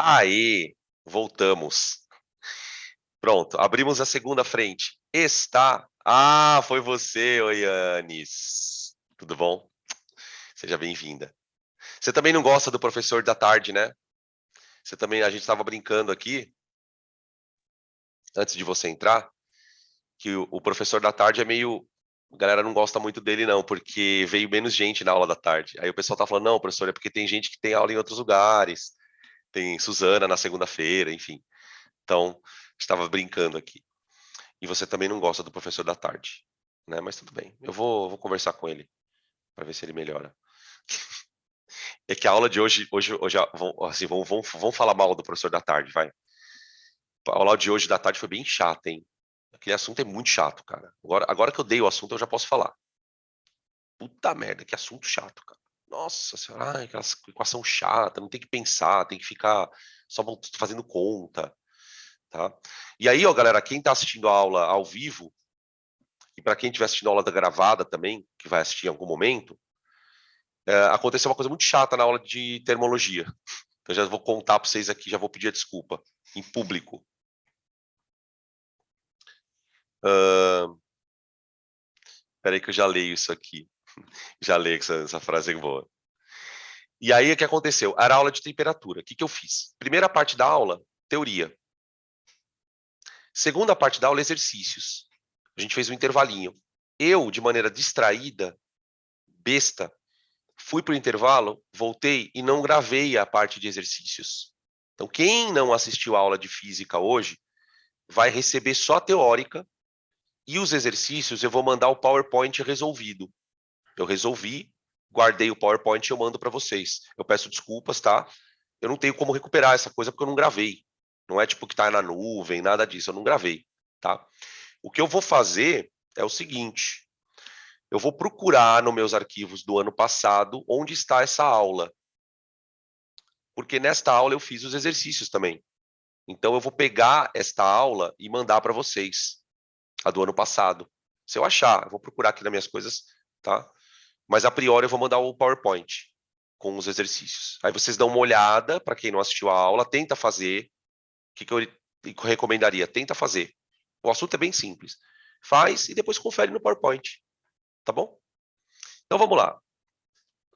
Aê, voltamos. Pronto, abrimos a segunda frente. Está. Ah, foi você, Oianes. Tudo bom? Seja bem-vinda. Você também não gosta do professor da tarde, né? Você também, a gente estava brincando aqui, antes de você entrar, que o professor da tarde é meio. A galera não gosta muito dele, não, porque veio menos gente na aula da tarde. Aí o pessoal tá falando, não, professor, é porque tem gente que tem aula em outros lugares. Tem Suzana na segunda-feira, enfim. Então, estava brincando aqui. E você também não gosta do professor da tarde, né? Mas tudo bem. Eu vou conversar com ele para ver se ele melhora. É que a aula de hoje assim, vamos falar mal do professor da tarde, vai. A aula de hoje da tarde foi bem chata, hein? Aquele assunto é muito chato, cara. Agora que eu dei o assunto, eu já posso falar. Puta merda, que assunto chato, cara. Nossa senhora, ai, aquela equação chata, não tem que pensar, tem que ficar só fazendo conta, tá? E aí, ó, galera, quem tá assistindo a aula ao vivo, e para quem estiver assistindo a aula da gravada também, que vai assistir em algum momento, aconteceu uma coisa muito chata na aula de termologia. Eu já vou contar para vocês aqui, já vou pedir desculpa em público. Uh, Peraí que eu já leio isso aqui. Já leio essa frase é boa. E aí, o que aconteceu? Era aula de temperatura. O que eu fiz? Primeira parte da aula, teoria. Segunda parte da aula, exercícios. A gente fez um intervalinho. Eu, de maneira distraída, besta, fui para o intervalo, voltei e não gravei a parte de exercícios. Então, quem não assistiu a aula de física hoje, vai receber só a teórica e os exercícios eu vou mandar o PowerPoint resolvido. Eu resolvi, guardei o PowerPoint e eu mando para vocês. Eu peço desculpas, tá? Eu não tenho como recuperar essa coisa porque eu não gravei. Não é tipo que tá na nuvem, nada disso, eu não gravei, tá? O que eu vou fazer é o seguinte, eu vou procurar nos meus arquivos do ano passado onde está essa aula. Porque nesta aula eu fiz os exercícios também. Então eu vou pegar esta aula e mandar para vocês, a do ano passado. Se eu achar, eu vou procurar aqui nas minhas coisas, tá? Mas a priori eu vou mandar o PowerPoint com os exercícios. Aí vocês dão uma olhada, para quem não assistiu a aula, tenta fazer. O que eu recomendaria? Tenta fazer. O assunto é bem simples. Faz e depois confere no PowerPoint, tá bom? Então vamos lá.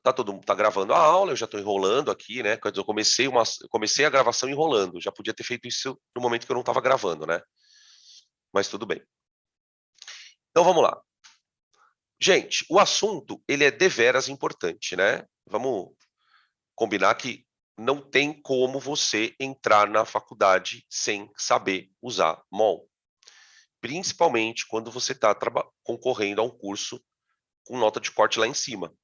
Tá gravando a aula, eu já estou enrolando aqui, né? Quando eu comecei a gravação enrolando. Já podia ter feito isso no momento que eu não estava gravando, né? Mas tudo bem. Então vamos lá. Gente, o assunto ele é deveras importante, né? Vamos combinar que não tem como você entrar na faculdade sem saber usar MOL. Principalmente quando você está concorrendo a um curso com nota de corte lá em cima.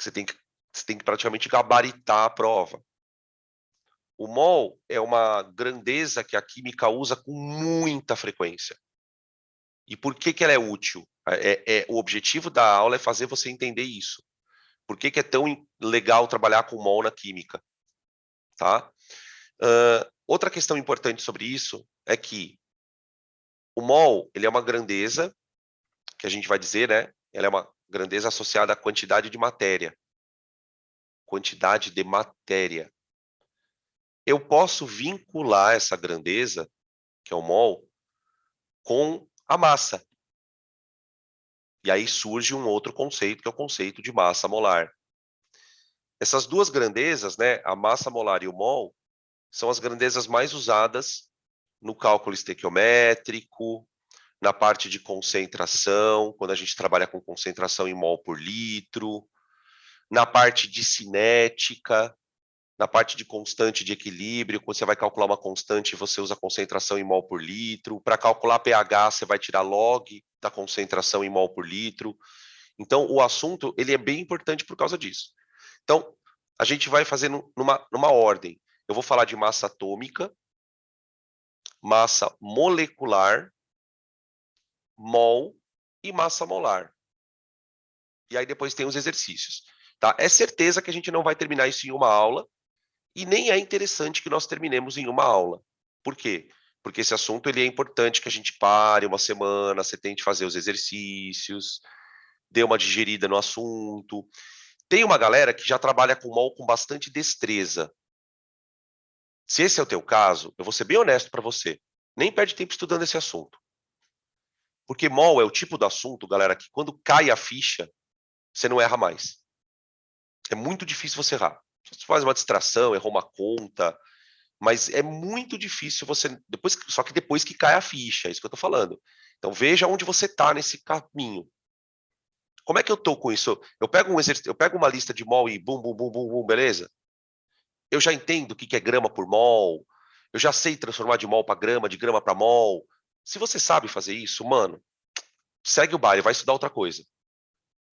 Você tem que praticamente gabaritar a prova. O MOL é uma grandeza que a química usa com muita frequência. E por que ela é útil? O objetivo da aula é fazer você entender isso. Por que é tão legal trabalhar com MOL na química? Tá? Outra questão importante sobre isso é que o MOL ele é uma grandeza, que a gente vai dizer, né? Ela é uma grandeza associada à quantidade de matéria. Quantidade de matéria. Eu posso vincular essa grandeza, que é o MOL, com a massa. E aí surge um outro conceito, que é o conceito de massa molar. Essas duas grandezas, né, a massa molar e o mol, são as grandezas mais usadas no cálculo estequiométrico, na parte de concentração, quando a gente trabalha com concentração em mol por litro, na parte de cinética, na parte de constante de equilíbrio, quando você vai calcular uma constante, você usa concentração em mol por litro. Para calcular pH, você vai tirar log da concentração em mol por litro. Então, o assunto ele é bem importante por causa disso. Então, a gente vai fazendo numa ordem. Eu vou falar de massa atômica, massa molecular, mol e massa molar. E aí depois tem os exercícios. Tá? É certeza que a gente não vai terminar isso em uma aula e nem é interessante que nós terminemos em uma aula. Por quê? Porque esse assunto ele é importante que a gente pare uma semana, você tente fazer os exercícios, dê uma digerida no assunto. Tem uma galera que já trabalha com mol com bastante destreza. Se esse é o teu caso, eu vou ser bem honesto para você. Nem perde tempo estudando esse assunto. Porque mol é o tipo do assunto, galera, que quando cai a ficha, você não erra mais. É muito difícil você errar. Você faz uma distração, errou uma conta, mas é muito difícil você só que depois que cai a ficha, é isso que eu tô falando. Então veja onde você tá nesse caminho. Como é que eu tô com isso? Eu pego eu pego uma lista de mol e bum bum bum bum bum, beleza? Eu já entendo o que é grama por mol. Eu já sei transformar de mol para grama, de grama para mol. Se você sabe fazer isso, mano, segue o baile, vai estudar outra coisa.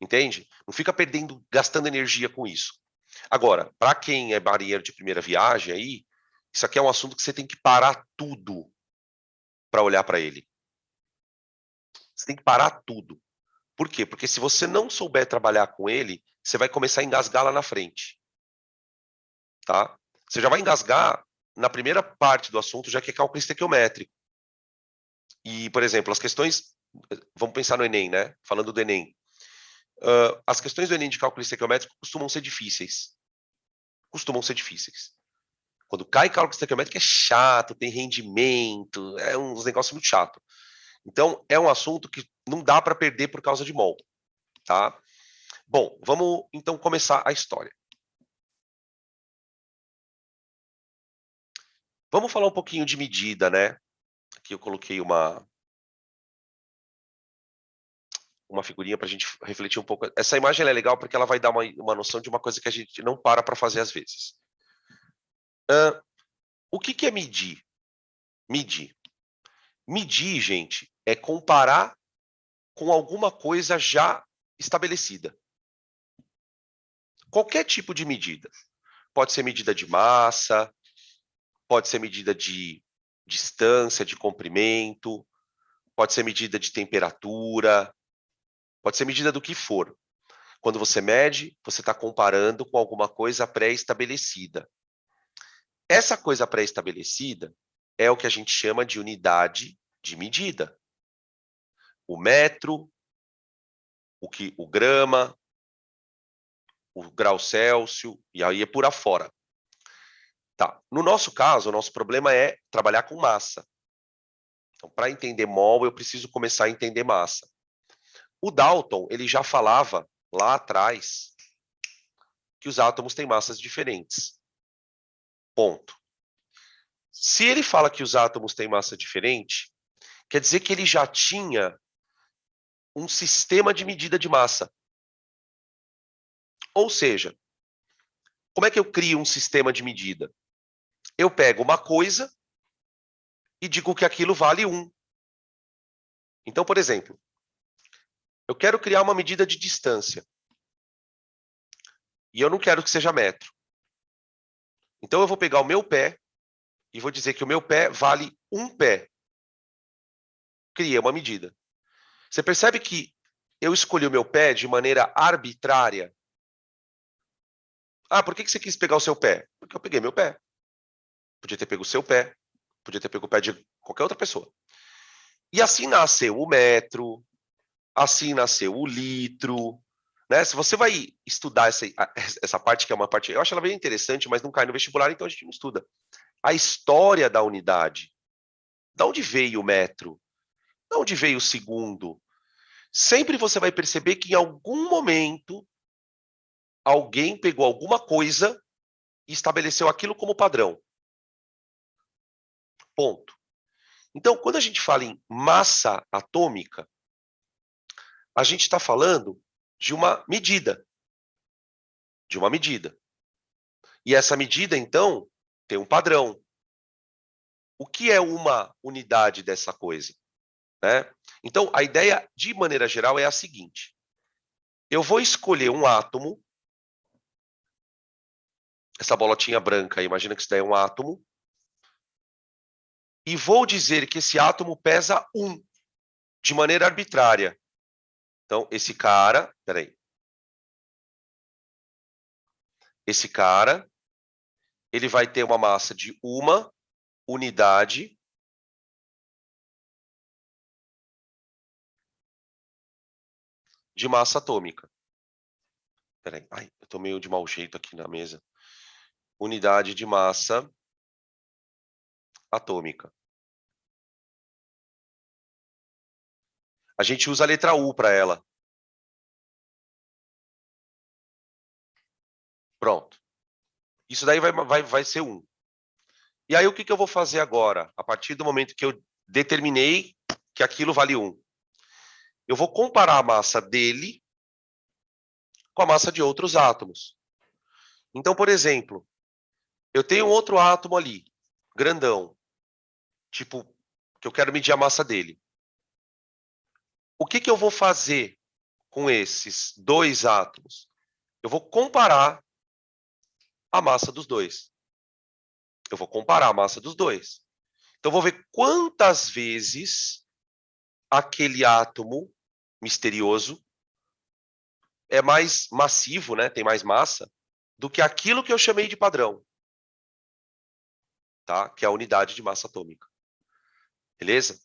Entende? Não fica perdendo, gastando energia com isso. Agora, para quem é marinheiro de primeira viagem aí, isso aqui é um assunto que você tem que parar tudo para olhar para ele. Você tem que parar tudo. Por quê? Porque se você não souber trabalhar com ele, você vai começar a engasgar lá na frente. Tá? Você já vai engasgar na primeira parte do assunto, já que é cálculo estequiométrico. E, por exemplo, as questões. Vamos pensar no Enem, né? Falando do Enem. As questões do Enem de cálculo estequiométrico costumam ser difíceis. Costumam ser difíceis. Quando cai cálculo estequiométrico é chato, tem rendimento, é uns negócios muito chato. Então, é um assunto que não dá para perder por causa de mol, tá? Bom, vamos então começar a história. Vamos falar um pouquinho de medida, né? Aqui eu coloquei uma figurinha para a gente refletir um pouco. Essa imagem é legal porque ela vai dar uma noção de uma coisa que a gente não para fazer às vezes. O que é medir? Medir. Medir, gente, é comparar com alguma coisa já estabelecida. Qualquer tipo de medida. Pode ser medida de massa, pode ser medida de distância, de comprimento, pode ser medida de temperatura, pode ser medida do que for. Quando você mede, você está comparando com alguma coisa pré-estabelecida. Essa coisa pré-estabelecida é o que a gente chama de unidade de medida. O metro, o grama, o grau Celsius, e aí é por afora. Tá. No nosso caso, o nosso problema é trabalhar com massa. Então, para entender mol, eu preciso começar a entender massa. O Dalton, ele já falava lá atrás que os átomos têm massas diferentes. Ponto. Se ele fala que os átomos têm massa diferente, quer dizer que ele já tinha um sistema de medida de massa. Ou seja, como é que eu crio um sistema de medida? Eu pego uma coisa e digo que aquilo vale 1. Então, por exemplo, eu quero criar uma medida de distância. E eu não quero que seja metro. Então, eu vou pegar o meu pé e vou dizer que o meu pé vale 1 pé. Criei uma medida. Você percebe que eu escolhi o meu pé de maneira arbitrária? Ah, por que você quis pegar o seu pé? Porque eu peguei meu pé. Podia ter pego o seu pé. Podia ter pego o pé de qualquer outra pessoa. E assim nasceu o metro, assim nasceu o litro. Né? Se você vai estudar essa parte, que é uma parte, eu acho ela bem interessante, mas não cai no vestibular, então a gente não estuda. A história da unidade. De onde veio o metro? De onde veio o segundo? Sempre você vai perceber que em algum momento alguém pegou alguma coisa e estabeleceu aquilo como padrão. Ponto. Então, quando a gente fala em massa atômica, a gente está falando de uma medida. De uma medida. E essa medida, então, tem um padrão. O que é uma unidade dessa coisa? Né? Então, a ideia, de maneira geral, é a seguinte. Eu vou escolher um átomo, essa bolotinha branca, imagina que isso daí é um átomo, e vou dizer que esse átomo pesa 1, de maneira arbitrária. Então, esse cara, ele vai ter uma massa de 1 unidade de massa atômica. Peraí, ai, eu tô meio de mau jeito aqui na mesa. Unidade de massa atômica. A gente usa a letra U para ela. Pronto. Isso daí vai ser 1. E aí, o que eu vou fazer agora? A partir do momento que eu determinei que aquilo vale 1. Eu vou comparar a massa dele com a massa de outros átomos. Então, por exemplo, eu tenho outro átomo ali, grandão, tipo, que eu quero medir a massa dele. O que eu vou fazer com esses dois átomos? Eu vou comparar a massa dos dois. Eu vou comparar a massa dos dois. Então, eu vou ver quantas vezes aquele átomo misterioso é mais massivo, né? Tem mais massa, do que aquilo que eu chamei de padrão, tá? Que é a unidade de massa atômica. Beleza?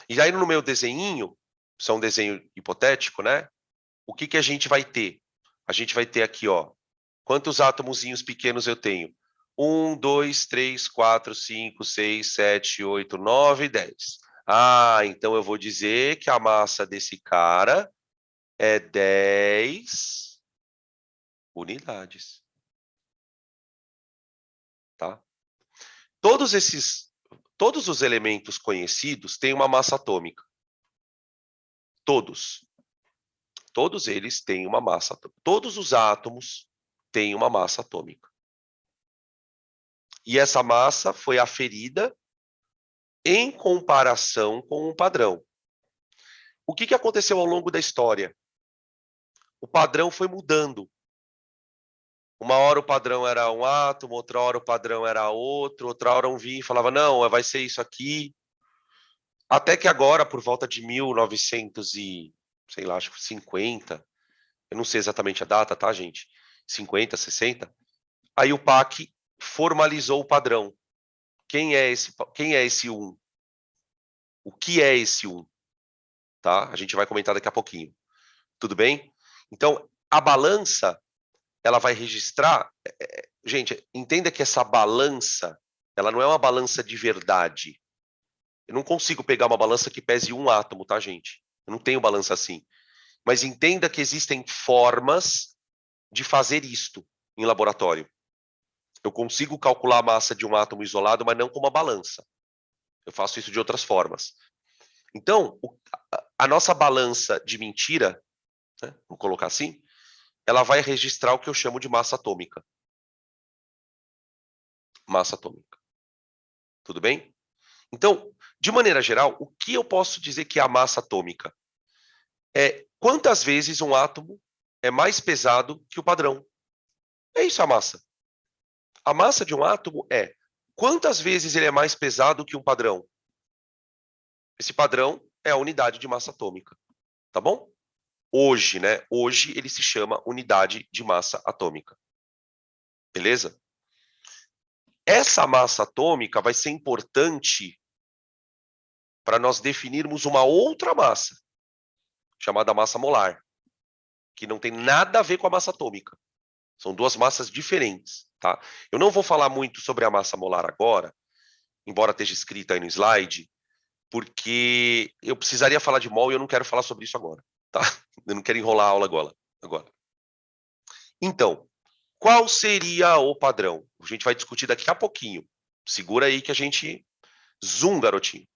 E aí, no meu desenhinho, isso é um desenho hipotético, né? O que a gente vai ter? A gente vai ter aqui, ó, quantos átomozinhos pequenos eu tenho? 1, 2, 3, 4, 5, 6, 7, 8, 9, 10. Ah, então eu vou dizer que a massa desse cara é 10 unidades. Tá? Todos os elementos conhecidos têm uma massa atômica. Todos. Todos eles têm uma massa atômica. Todos os átomos têm uma massa atômica. E essa massa foi aferida em comparação com um padrão. O que aconteceu ao longo da história? O padrão foi mudando. Uma hora o padrão era um átomo, outra hora o padrão era outro, outra hora um vinha e falava, não, vai ser isso aqui. Até que agora, por volta de 1900 e, sei lá, acho que 50, eu não sei exatamente a data, tá, gente? 50, 60, aí o PAC formalizou o padrão. Quem é esse 1? O que é esse 1? Tá? A gente vai comentar daqui a pouquinho. Tudo bem? Então, a balança, ela vai registrar... Gente, entenda que essa balança, ela não é uma balança de verdade. Eu não consigo pegar uma balança que pese um átomo, tá, gente? Eu não tenho balança assim. Mas entenda que existem formas de fazer isto em laboratório. Eu consigo calcular a massa de um átomo isolado, mas não com uma balança. Eu faço isso de outras formas. Então, a nossa balança de mentira, né, vou colocar assim, ela vai registrar o que eu chamo de massa atômica. Massa atômica. Tudo bem? Então, de maneira geral, o que eu posso dizer que é a massa atômica? É quantas vezes um átomo é mais pesado que o padrão. É isso a massa. A massa de um átomo é quantas vezes ele é mais pesado que um padrão. Esse padrão é a unidade de massa atômica. Tá bom? Hoje, né? Hoje ele se chama unidade de massa atômica. Beleza? Essa massa atômica vai ser importante para nós definirmos uma outra massa, chamada massa molar, que não tem nada a ver com a massa atômica. São duas massas diferentes, tá? Eu não vou falar muito sobre a massa molar agora, embora esteja escrita aí no slide, porque eu precisaria falar de mol e eu não quero falar sobre isso agora, tá? Eu não quero enrolar a aula agora. Então, qual seria o padrão? A gente vai discutir daqui a pouquinho. Segura aí que a gente... Zoom, garotinho.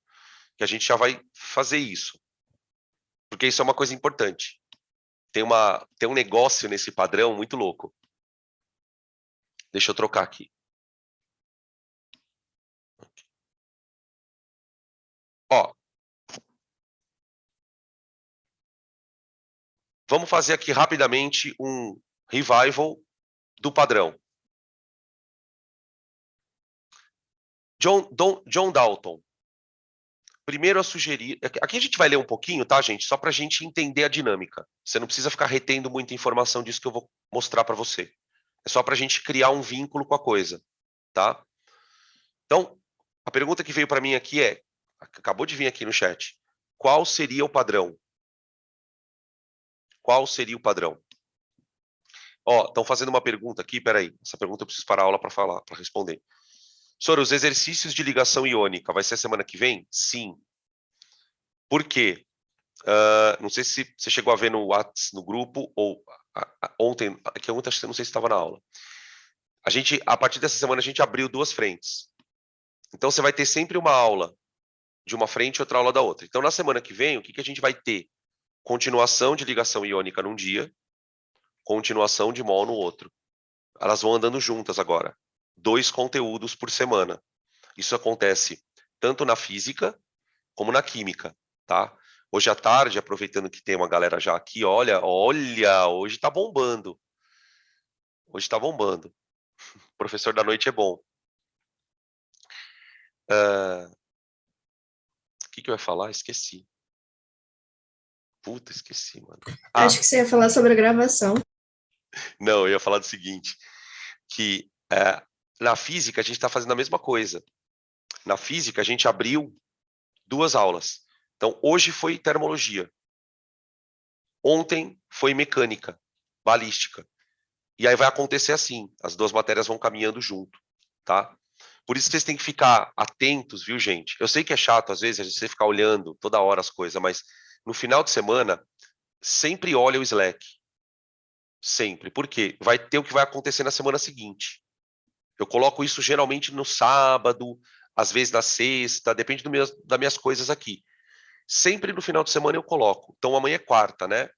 Que a gente já vai fazer isso. Porque isso é uma coisa importante. Tem um negócio nesse padrão muito louco. Deixa eu trocar aqui. Ó, vamos fazer aqui rapidamente um revival do padrão. John Dalton. Primeiro a sugerir... Aqui a gente vai ler um pouquinho, tá, gente? Só para a gente entender a dinâmica. Você não precisa ficar retendo muita informação disso que eu vou mostrar para você. É só para a gente criar um vínculo com a coisa, tá? Então, a pergunta que veio para mim aqui é... Acabou de vir aqui no chat. Qual seria o padrão? Qual seria o padrão? Ó, estão fazendo uma pergunta aqui, peraí. Essa pergunta eu preciso parar a aula para falar, para responder. Sora, os exercícios de ligação iônica, vai ser semana que vem? Sim. Por quê? Não sei se você chegou a ver no WhatsApp, no grupo, ou ontem, que ontem acho que não sei se estava na aula. A partir dessa semana, a gente abriu 2 frentes. Então, você vai ter sempre uma aula de uma frente e outra aula da outra. Então, na semana que vem, o que a gente vai ter? Continuação de ligação iônica num dia, continuação de mol no outro. Elas vão andando juntas agora. 2 conteúdos por semana. Isso acontece tanto na física como na química, tá? Hoje à tarde, aproveitando que tem uma galera já aqui, olha, hoje tá bombando. Hoje tá bombando. O professor da noite é bom. O que eu ia falar? Esqueci. Puta, esqueci, mano. Acho que você ia falar sobre a gravação. Não, eu ia falar do seguinte, que na física a gente está fazendo a mesma coisa. Na física a gente abriu 2 aulas. Então, hoje foi termologia. Ontem foi mecânica, balística. E aí vai acontecer assim, as 2 matérias vão caminhando junto, tá? Por isso que vocês têm que ficar atentos, viu, gente? Eu sei que é chato, às vezes, a gente ficar olhando toda hora as coisas, mas no final de semana, sempre olha o Slack. Sempre. Por quê? Vai ter o que vai acontecer na semana seguinte. Eu coloco isso geralmente no sábado, às vezes na sexta, depende das minhas coisas aqui. Sempre no final de semana eu coloco. Então amanhã é quarta, né?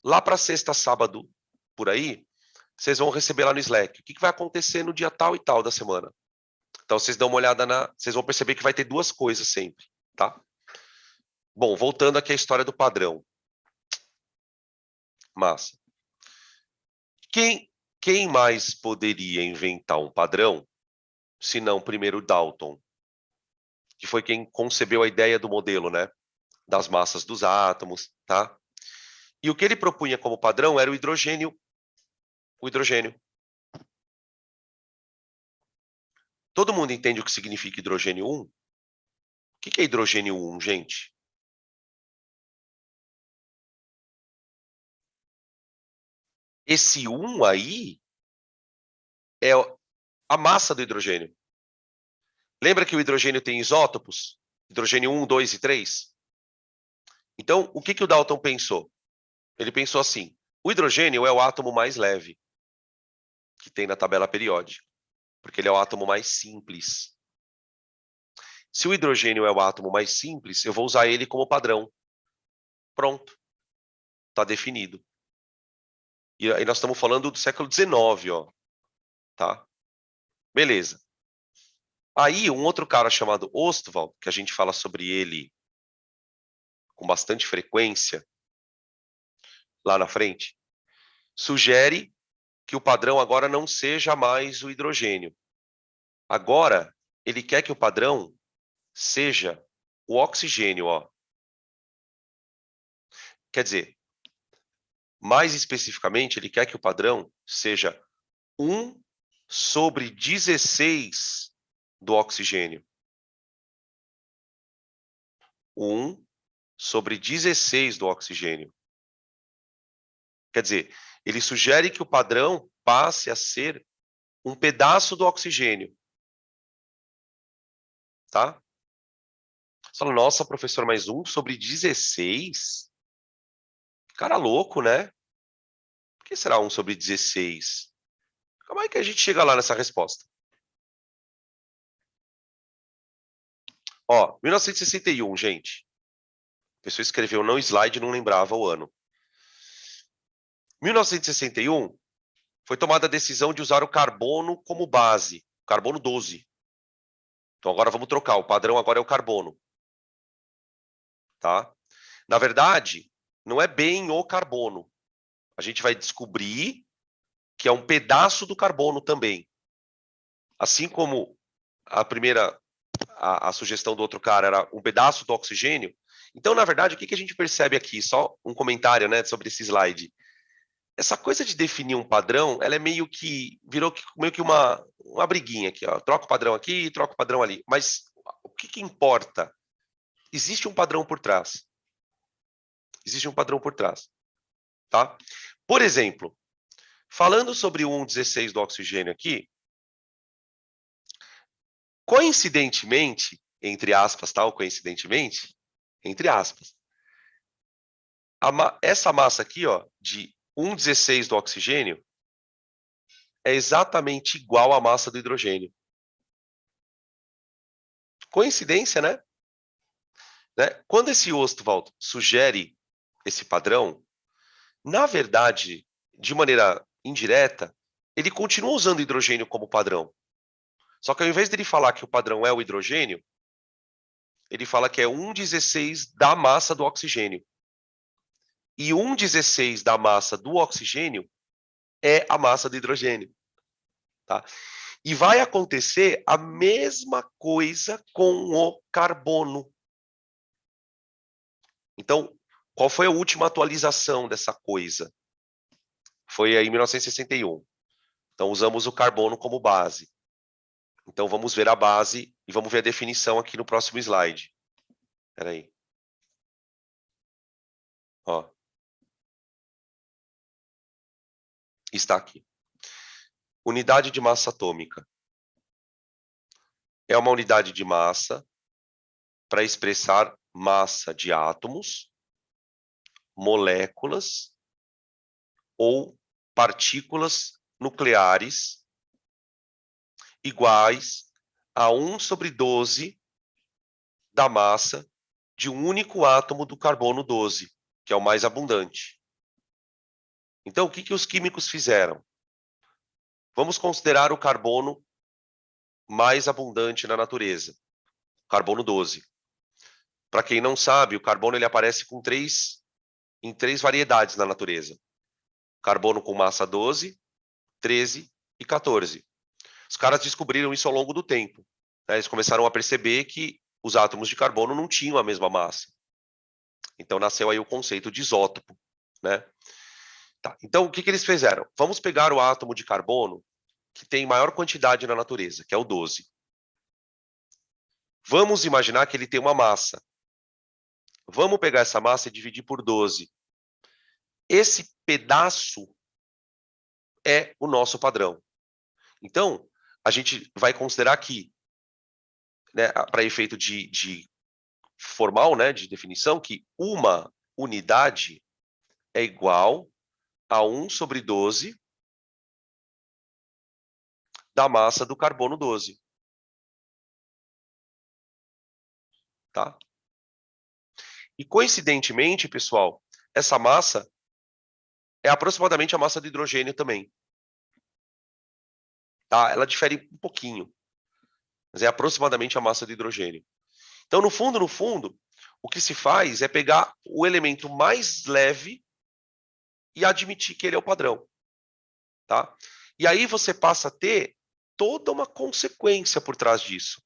Lá para sexta, sábado, por aí, vocês vão receber lá no Slack. O que vai acontecer no dia tal e tal da semana? Então vocês dão uma olhada vocês vão perceber que vai ter 2 coisas sempre, tá? Bom, voltando aqui à história do padrão. Massa. Quem mais poderia inventar um padrão, se não primeiro Dalton, que foi quem concebeu a ideia do modelo, né? Das massas dos átomos, tá? E o que ele propunha como padrão era o hidrogênio. O hidrogênio. Todo mundo entende o que significa hidrogênio 1? O que é hidrogênio 1, gente? Esse 1 aí é a massa do hidrogênio. Lembra que o hidrogênio tem isótopos? Hidrogênio 1, 2 e 3? Então, o que o Dalton pensou? Ele pensou assim, o hidrogênio é o átomo mais leve que tem na tabela periódica, porque ele é o átomo mais simples. Se o hidrogênio é o átomo mais simples, eu vou usar ele como padrão. Pronto. Está definido. E aí nós estamos falando do século XIX, ó. Tá? Beleza. Aí, um outro cara chamado Ostwald, que a gente fala sobre ele com bastante frequência lá na frente, sugere que o padrão agora não seja mais o hidrogênio. Agora, ele quer que o padrão seja o oxigênio, ó. Quer dizer, mais especificamente, ele quer que o padrão seja 1/16 do oxigênio. 1/16 do oxigênio. Quer dizer, ele sugere que o padrão passe a ser um pedaço do oxigênio. Tá? Você fala, nossa, professor, mas 1/16? Cara louco, né? Por que será 1/16? Como é que a gente chega lá nessa resposta? Ó, 1961, gente. A pessoa escreveu não slide e não lembrava o ano. 1961 foi tomada a decisão de usar o carbono como base, carbono 12. Então agora vamos trocar, o padrão agora é o carbono. Tá? Na verdade, não é bem o carbono. A gente vai descobrir que é um pedaço do carbono também. Assim como a sugestão do outro cara era um pedaço do oxigênio. Então, na verdade, o que a gente percebe aqui? Só um comentário, né, sobre esse slide. Essa coisa de definir um padrão, ela é virou meio que uma briguinha aqui, ó. Troca o padrão aqui, troca o padrão ali. Mas o que importa? Existe um padrão por trás. Existe um padrão por trás. Tá? Por exemplo, falando sobre o 1/16 do oxigênio aqui, Coincidentemente, entre aspas, tá? Ou coincidentemente, entre aspas, essa massa aqui, ó, de 1,16 do oxigênio, é exatamente igual à massa do hidrogênio. Coincidência, né? Quando esse Ostwald sugere esse padrão, na verdade, de maneira indireta, ele continua usando hidrogênio como padrão. Só que ao invés dele falar que o padrão é o hidrogênio, ele fala que é 1,16 da massa do oxigênio. E 1,16 da massa do oxigênio é a massa do hidrogênio. Tá? E vai acontecer a mesma coisa com o carbono. Então, qual foi a última atualização dessa coisa? Foi aí em 1961. Então, usamos o carbono como base. Então, vamos ver a base e vamos ver a definição aqui no próximo slide. Espera aí. Ó. Está aqui. Unidade de massa atômica. É uma unidade de massa para expressar massa de átomos, moléculas ou partículas nucleares iguais a 1/12 da massa de um único átomo do carbono 12, que é o mais abundante. Então, o que os químicos fizeram? Vamos considerar o carbono mais abundante na natureza, carbono 12. Para quem não sabe, o carbono ele aparece em três variedades na natureza. Carbono com massa 12, 13 e 14. Os caras descobriram isso ao longo do tempo. Eles começaram a perceber que os átomos de carbono não tinham a mesma massa. Então nasceu aí o conceito de isótopo, né? Tá, então o que eles fizeram? Vamos pegar o átomo de carbono que tem maior quantidade na natureza, que é o 12. Vamos imaginar que ele tem uma massa. Vamos pegar essa massa e dividir por 12. Esse pedaço é o nosso padrão. Então, a gente vai considerar que, né, para efeito de formal, né, de definição, que uma unidade é igual a 1/12 da massa do carbono 12. Tá? E coincidentemente, pessoal, essa massa é aproximadamente a massa do hidrogênio também. Tá? Ela difere um pouquinho, mas é aproximadamente a massa do hidrogênio. Então, no fundo, o que se faz é pegar o elemento mais leve e admitir que ele é o padrão. Tá? E aí você passa a ter toda uma consequência por trás disso,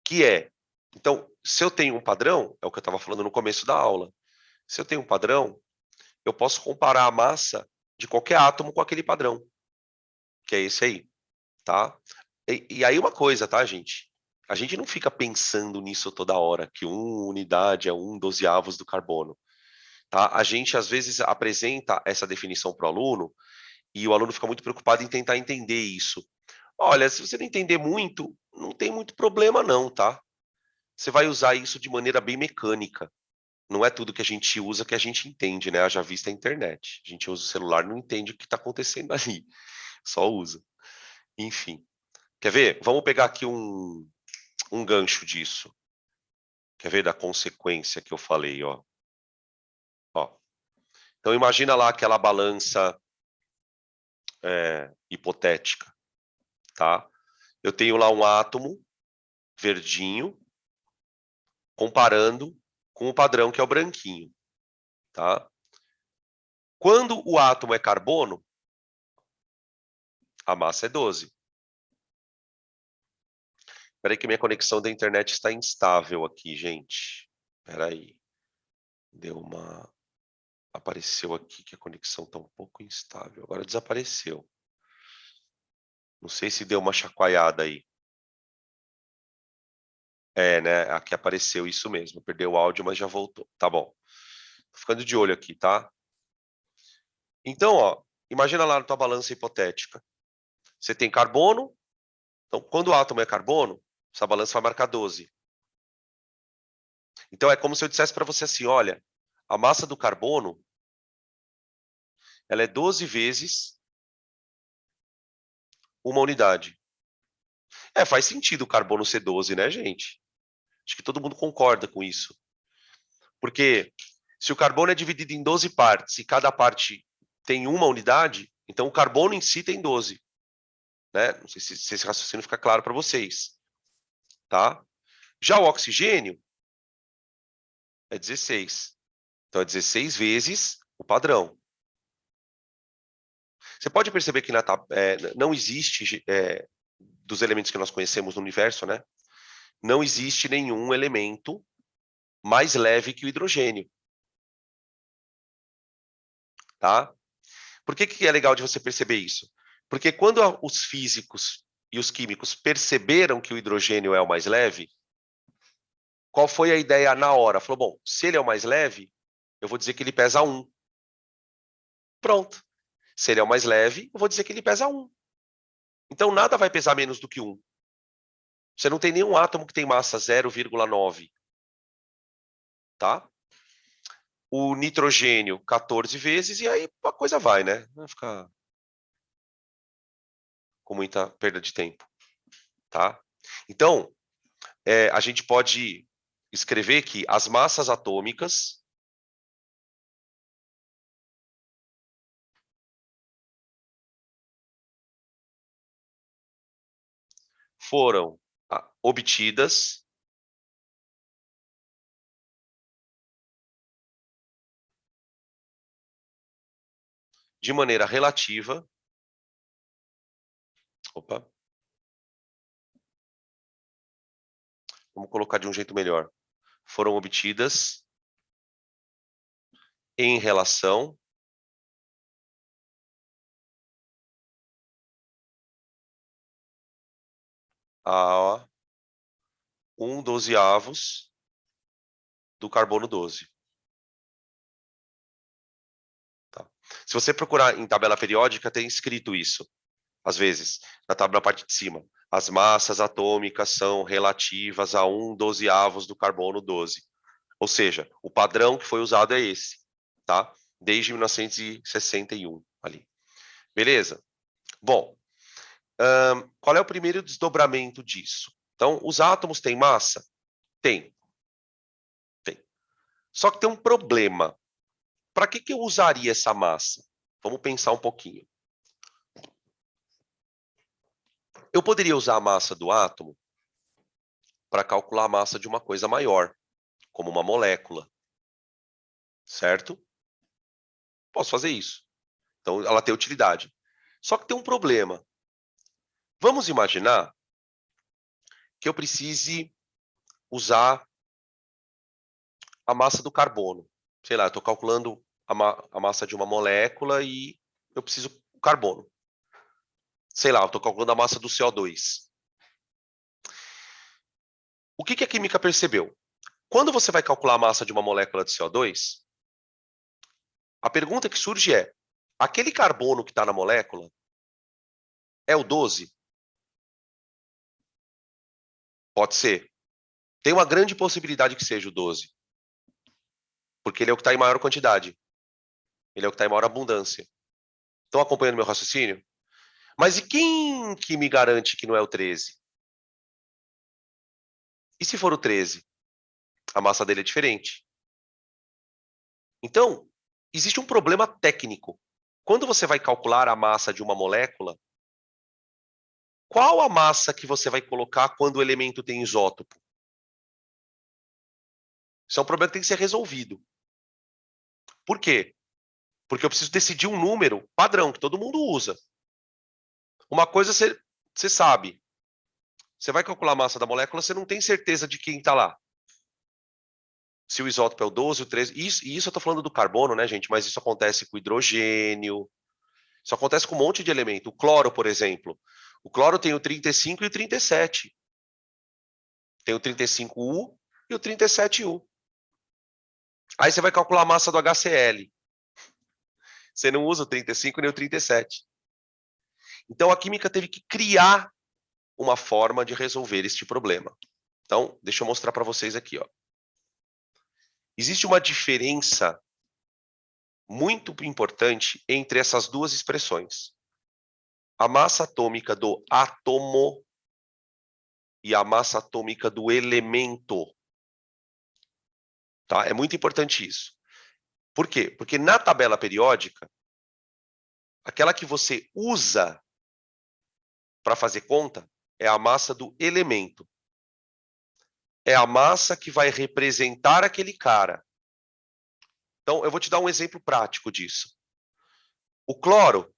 que é, então, se eu tenho um padrão, é o que eu estava falando no começo da aula, se eu tenho um padrão, eu posso comparar a massa de qualquer átomo com aquele padrão, que é esse aí, tá? E aí uma coisa, tá, gente? A gente não fica pensando nisso toda hora, que uma unidade é 1/12 do carbono. Tá? A gente, às vezes, apresenta essa definição para o aluno e o aluno fica muito preocupado em tentar entender isso. Olha, se você não entender muito, não tem muito problema não, tá? Você vai usar isso de maneira bem mecânica. Não é tudo que a gente usa que a gente entende, né? Haja vista a internet. A gente usa o celular e não entende o que está acontecendo ali. Só usa. Enfim. Quer ver? Vamos pegar aqui um gancho disso. Quer ver da consequência que eu falei, ó? Ó. Então imagina lá aquela balança hipotética, tá? Eu tenho lá um átomo verdinho comparando com o padrão que é o branquinho, tá? Quando o átomo é carbono, a massa é 12. Espera aí que minha conexão da internet está instável aqui, gente. Espera aí. Apareceu aqui que a conexão está um pouco instável. Agora desapareceu. Não sei se deu uma chacoalhada aí. É, né? Aqui apareceu isso mesmo. Perdeu o áudio, mas já voltou. Tá bom. Tô ficando de olho aqui, tá? Então, ó, imagina lá na tua balança hipotética. Você tem carbono. Então, quando o átomo é carbono, Essa balança vai marcar 12. Então, é como se eu dissesse para você assim, olha, a massa do carbono, ela é 12 vezes uma unidade. Faz sentido o carbono ser 12, né, gente? Acho que todo mundo concorda com isso. Porque se o carbono é dividido em 12 partes e cada parte tem uma unidade, então o carbono em si tem 12. Né? Não sei se esse raciocínio fica claro para vocês. Tá? Já o oxigênio é 16. Então é 16 vezes o padrão. Você pode perceber que não existe, dos elementos que nós conhecemos no universo, né? Não existe nenhum elemento mais leve que o hidrogênio. Tá? Por que é legal de você perceber isso? Porque quando os físicos e os químicos perceberam que o hidrogênio é o mais leve, qual foi a ideia na hora? Falou, bom, se ele é o mais leve, eu vou dizer que ele pesa 1. Pronto. Se ele é o mais leve, eu vou dizer que ele pesa 1. Então, nada vai pesar menos do que 1. Você não tem nenhum átomo que tem massa 0,9. Tá? O nitrogênio, 14 vezes, e aí a coisa vai, né? Não vai ficar com muita perda de tempo. Tá? Então, a gente pode escrever que as massas atômicas foram obtidas de maneira relativa. Opa. Vamos colocar de um jeito melhor. Foram obtidas em relação a 1/12 do carbono 12. Tá? Se você procurar em tabela periódica, tem escrito isso, às vezes, na parte de cima. As massas atômicas são relativas a 1/12 do carbono 12. Ou seja, o padrão que foi usado é esse, tá? Desde 1961 ali. Beleza? Bom, qual é o primeiro desdobramento disso? Então, os átomos têm massa? Tem. Só que tem um problema. Para que eu usaria essa massa? Vamos pensar um pouquinho. Eu poderia usar a massa do átomo para calcular a massa de uma coisa maior, como uma molécula. Certo? Posso fazer isso. Então, ela tem utilidade. Só que tem um problema. Vamos imaginar que eu precise usar a massa do carbono. Sei lá, eu estou calculando a massa de uma molécula e eu preciso do carbono. Sei lá, eu estou calculando a massa do CO2. O que a química percebeu? Quando você vai calcular a massa de uma molécula de CO2, a pergunta que surge é, aquele carbono que está na molécula é o 12? Pode ser. Tem uma grande possibilidade que seja o 12. Porque ele é o que está em maior quantidade. Ele é o que está em maior abundância. Estão acompanhando meu raciocínio? Mas e quem que me garante que não é o 13? E se for o 13? A massa dele é diferente. Então, existe um problema técnico. Quando você vai calcular a massa de uma molécula, qual a massa que você vai colocar quando o elemento tem isótopo? Isso é um problema que tem que ser resolvido. Por quê? Porque eu preciso decidir um número padrão, que todo mundo usa. Uma coisa você sabe. Você vai calcular a massa da molécula, você não tem certeza de quem está lá. Se o isótopo é o 12, o 13. Isso eu estou falando do carbono, né, gente? Mas isso acontece com o hidrogênio. Isso acontece com um monte de elemento. O cloro, por exemplo. O cloro tem o 35 e o 37. Tem o 35U e o 37U. Aí você vai calcular a massa do HCl. Você não usa o 35 nem o 37. Então a química teve que criar uma forma de resolver este problema. Então, deixa eu mostrar para vocês aqui, ó. Existe uma diferença muito importante entre essas duas expressões. A massa atômica do átomo e a massa atômica do elemento. Tá? É muito importante isso. Por quê? Porque na tabela periódica, aquela que você usa para fazer conta é a massa do elemento. É a massa que vai representar aquele cara. Então, eu vou te dar um exemplo prático disso. O cloro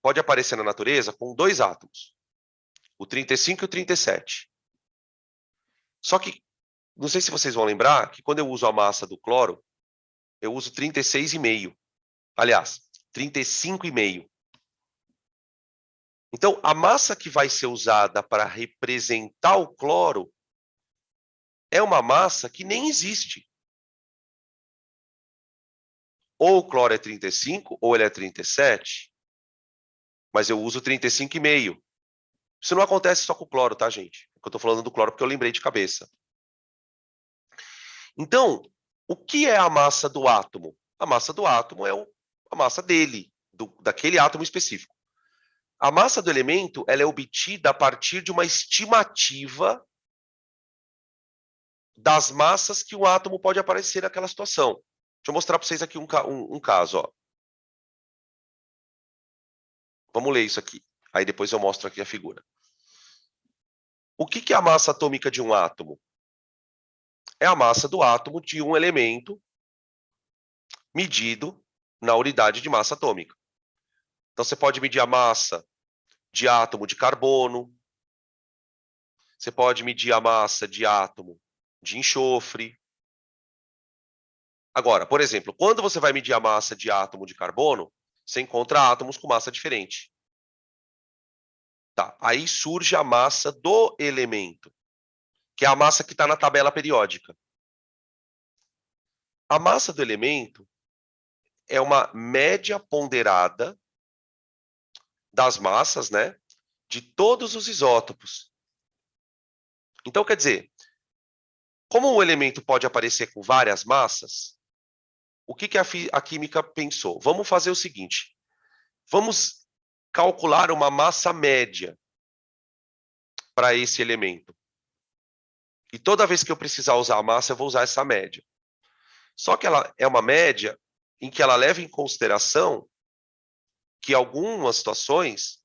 pode aparecer na natureza com dois átomos, o 35 e o 37. Só que, não sei se vocês vão lembrar, que quando eu uso a massa do cloro, eu uso 36,5. Aliás, 35,5. Então, a massa que vai ser usada para representar o cloro é uma massa que nem existe. Ou o cloro é 35, ou ele é 37, mas eu uso 35,5. Isso não acontece só com o cloro, tá, gente? Eu estou falando do cloro porque eu lembrei de cabeça. Então, o que é a massa do átomo? A massa do átomo é a massa dele, daquele átomo específico. A massa do elemento ela é obtida a partir de uma estimativa das massas que o átomo pode aparecer naquela situação. Deixa eu mostrar para vocês aqui um caso. Ó. Vamos ler isso aqui. Aí depois eu mostro aqui a figura. O que é a massa atômica de um átomo? É a massa do átomo de um elemento medido na unidade de massa atômica. Então, você pode medir a massa de átomo de carbono, você pode medir a massa de átomo de enxofre. Agora, por exemplo, quando você vai medir a massa de átomo de carbono, você encontra átomos com massa diferente. Tá, aí surge a massa do elemento, que é a massa que está na tabela periódica. A massa do elemento é uma média ponderada das massas, né, de todos os isótopos. Então, quer dizer, como o elemento pode aparecer com várias massas, o que a química pensou? Vamos fazer o seguinte, vamos calcular uma massa média para esse elemento. E toda vez que eu precisar usar a massa, eu vou usar essa média. Só que ela é uma média em que ela leva em consideração que em algumas situações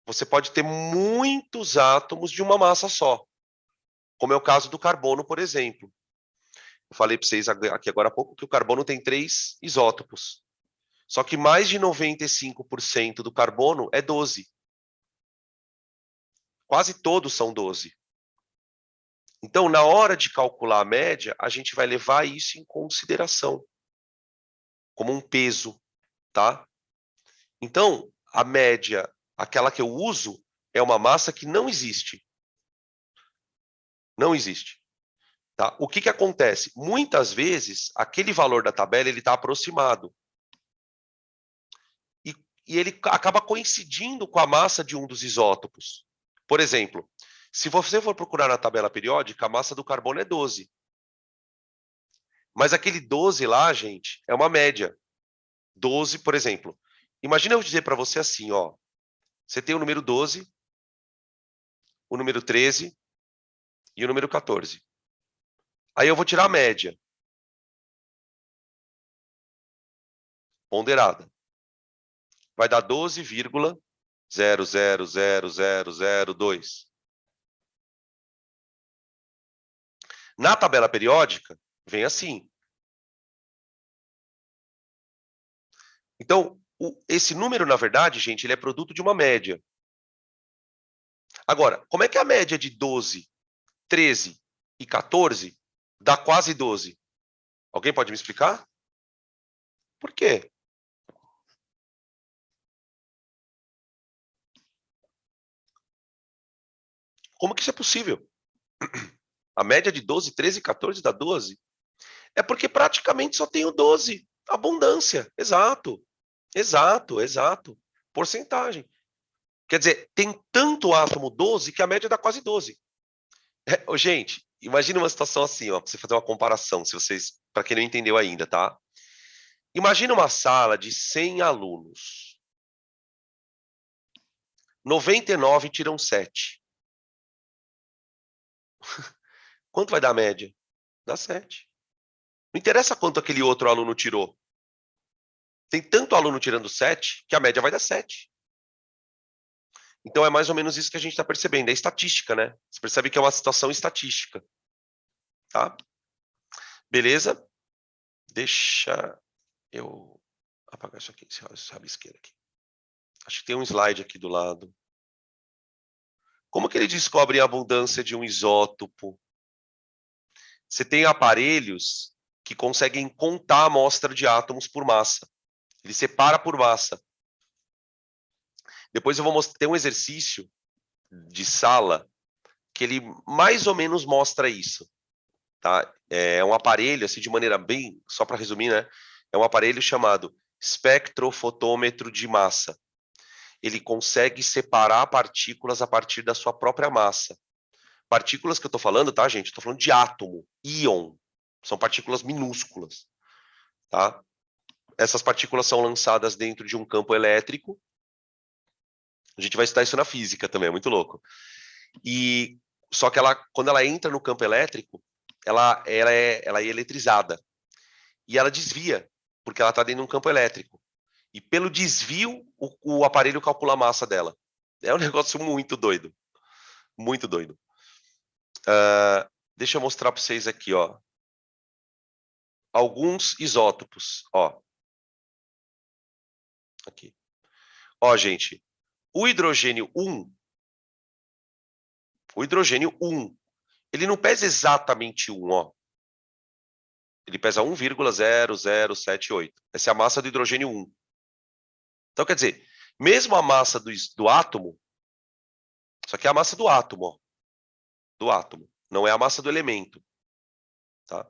você pode ter muitos átomos de uma massa só, como é o caso do carbono, por exemplo. Eu falei para vocês aqui agora há pouco que o carbono tem 3 isótopos. Só que mais de 95% do carbono é 12. Quase todos são 12. Então, na hora de calcular a média, a gente vai levar isso em consideração, como um peso, tá? Então, a média, aquela que eu uso, é uma massa que não existe. Não existe. Tá? O que acontece? Muitas vezes, aquele valor da tabela está aproximado. E ele acaba coincidindo com a massa de um dos isótopos. Por exemplo, se você for procurar na tabela periódica, a massa do carbono é 12. Mas aquele 12 lá, gente, é uma média. 12, por exemplo. Imagina eu dizer para você assim, ó. Você tem o número 12, o número 13 e o número 14. Aí eu vou tirar a média. Ponderada. Vai dar 12,000002. Na tabela periódica, vem assim. Então, esse número, na verdade, gente, ele é produto de uma média. Agora, como é que a média de 12, 13 e 14 dá quase 12? Alguém pode me explicar? Por quê? Como que isso é possível? A média de 12, 13 e 14 dá 12? É porque praticamente só tem o 12. Abundância. Exato. Exato, exato. Porcentagem. Quer dizer, tem tanto átomo 12 que a média dá quase 12. Gente, imagina uma situação assim, ó, para você fazer uma comparação, se vocês, para quem não entendeu ainda, tá? Imagina uma sala de 100 alunos. 99 tiram 7. Quanto vai dar a média? Dá 7. Não interessa quanto aquele outro aluno tirou. Tem tanto aluno tirando 7 que a média vai dar 7. Então é mais ou menos isso que a gente está percebendo. É estatística, né? Você percebe que é uma situação estatística. Tá? Beleza? Deixa eu apagar isso aqui, esse rabisqueiro aqui. Acho que tem um slide aqui do lado. Como que ele descobre a abundância de um isótopo? Você tem aparelhos que conseguem contar a amostra de átomos por massa. Ele separa por massa. Depois eu vou mostrar, tem um exercício de sala que ele mais ou menos mostra isso. Tá? É um aparelho, assim, de maneira bem, só para resumir, né? É um aparelho chamado espectrofotômetro de massa. Ele consegue separar partículas a partir da sua própria massa. Partículas que eu estou falando, tá, gente? Estou falando de átomo, íon. São partículas minúsculas, tá? Essas partículas são lançadas dentro de um campo elétrico. A gente vai estudar isso na física também, é muito louco. E só que quando ela entra no campo elétrico, ela é eletrizada. E ela desvia, porque ela está dentro de um campo elétrico. E pelo desvio, o aparelho calcula a massa dela. É um negócio muito doido. Muito doido. Deixa eu mostrar para vocês aqui, ó. Alguns isótopos, ó. Aqui. Ó, gente, o hidrogênio 1, ele não pesa exatamente 1, ó. Ele pesa 1,0078. Essa é a massa do hidrogênio 1. Então, quer dizer, mesmo a massa do átomo, isso aqui é a massa do átomo, ó. Do átomo, não é a massa do elemento. Tá?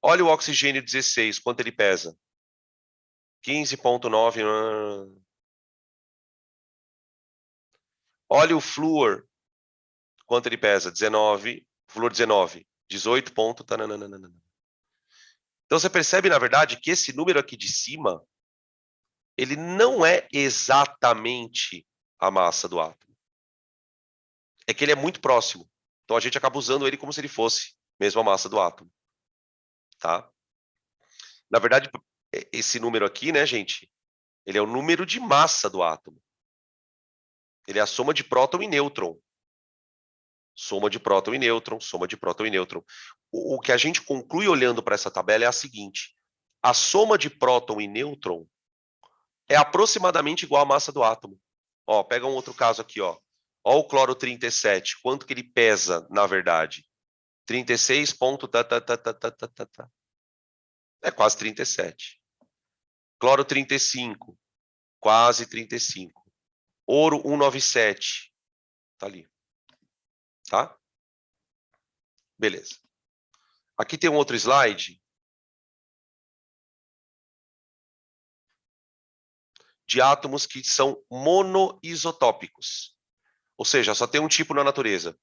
Olha o oxigênio 16, quanto ele pesa? 15,9. Olha o flúor, quanto ele pesa? 19. Flúor 19. 18. Então você percebe, na verdade, que esse número aqui de cima, ele não é exatamente a massa do átomo. É que ele é muito próximo. Então a gente acaba usando ele como se ele fosse mesmo a massa do átomo. Tá? Na verdade, esse número aqui, né, gente, ele é o número de massa do átomo. Ele é a soma de próton e nêutron. Soma de próton e nêutron, soma de próton e nêutron. O que a gente conclui olhando para essa tabela é a seguinte: a soma de próton e nêutron é aproximadamente igual à massa do átomo. Ó, pega um outro caso aqui, ó. Ó o cloro 37, quanto que ele pesa, na verdade? 36 ponto É quase 37. Cloro 35, quase 35. Ouro 197, tá ali. Tá? Beleza. Aqui tem um outro slide de átomos que são monoisotópicos. Ou seja, só tem um tipo na natureza.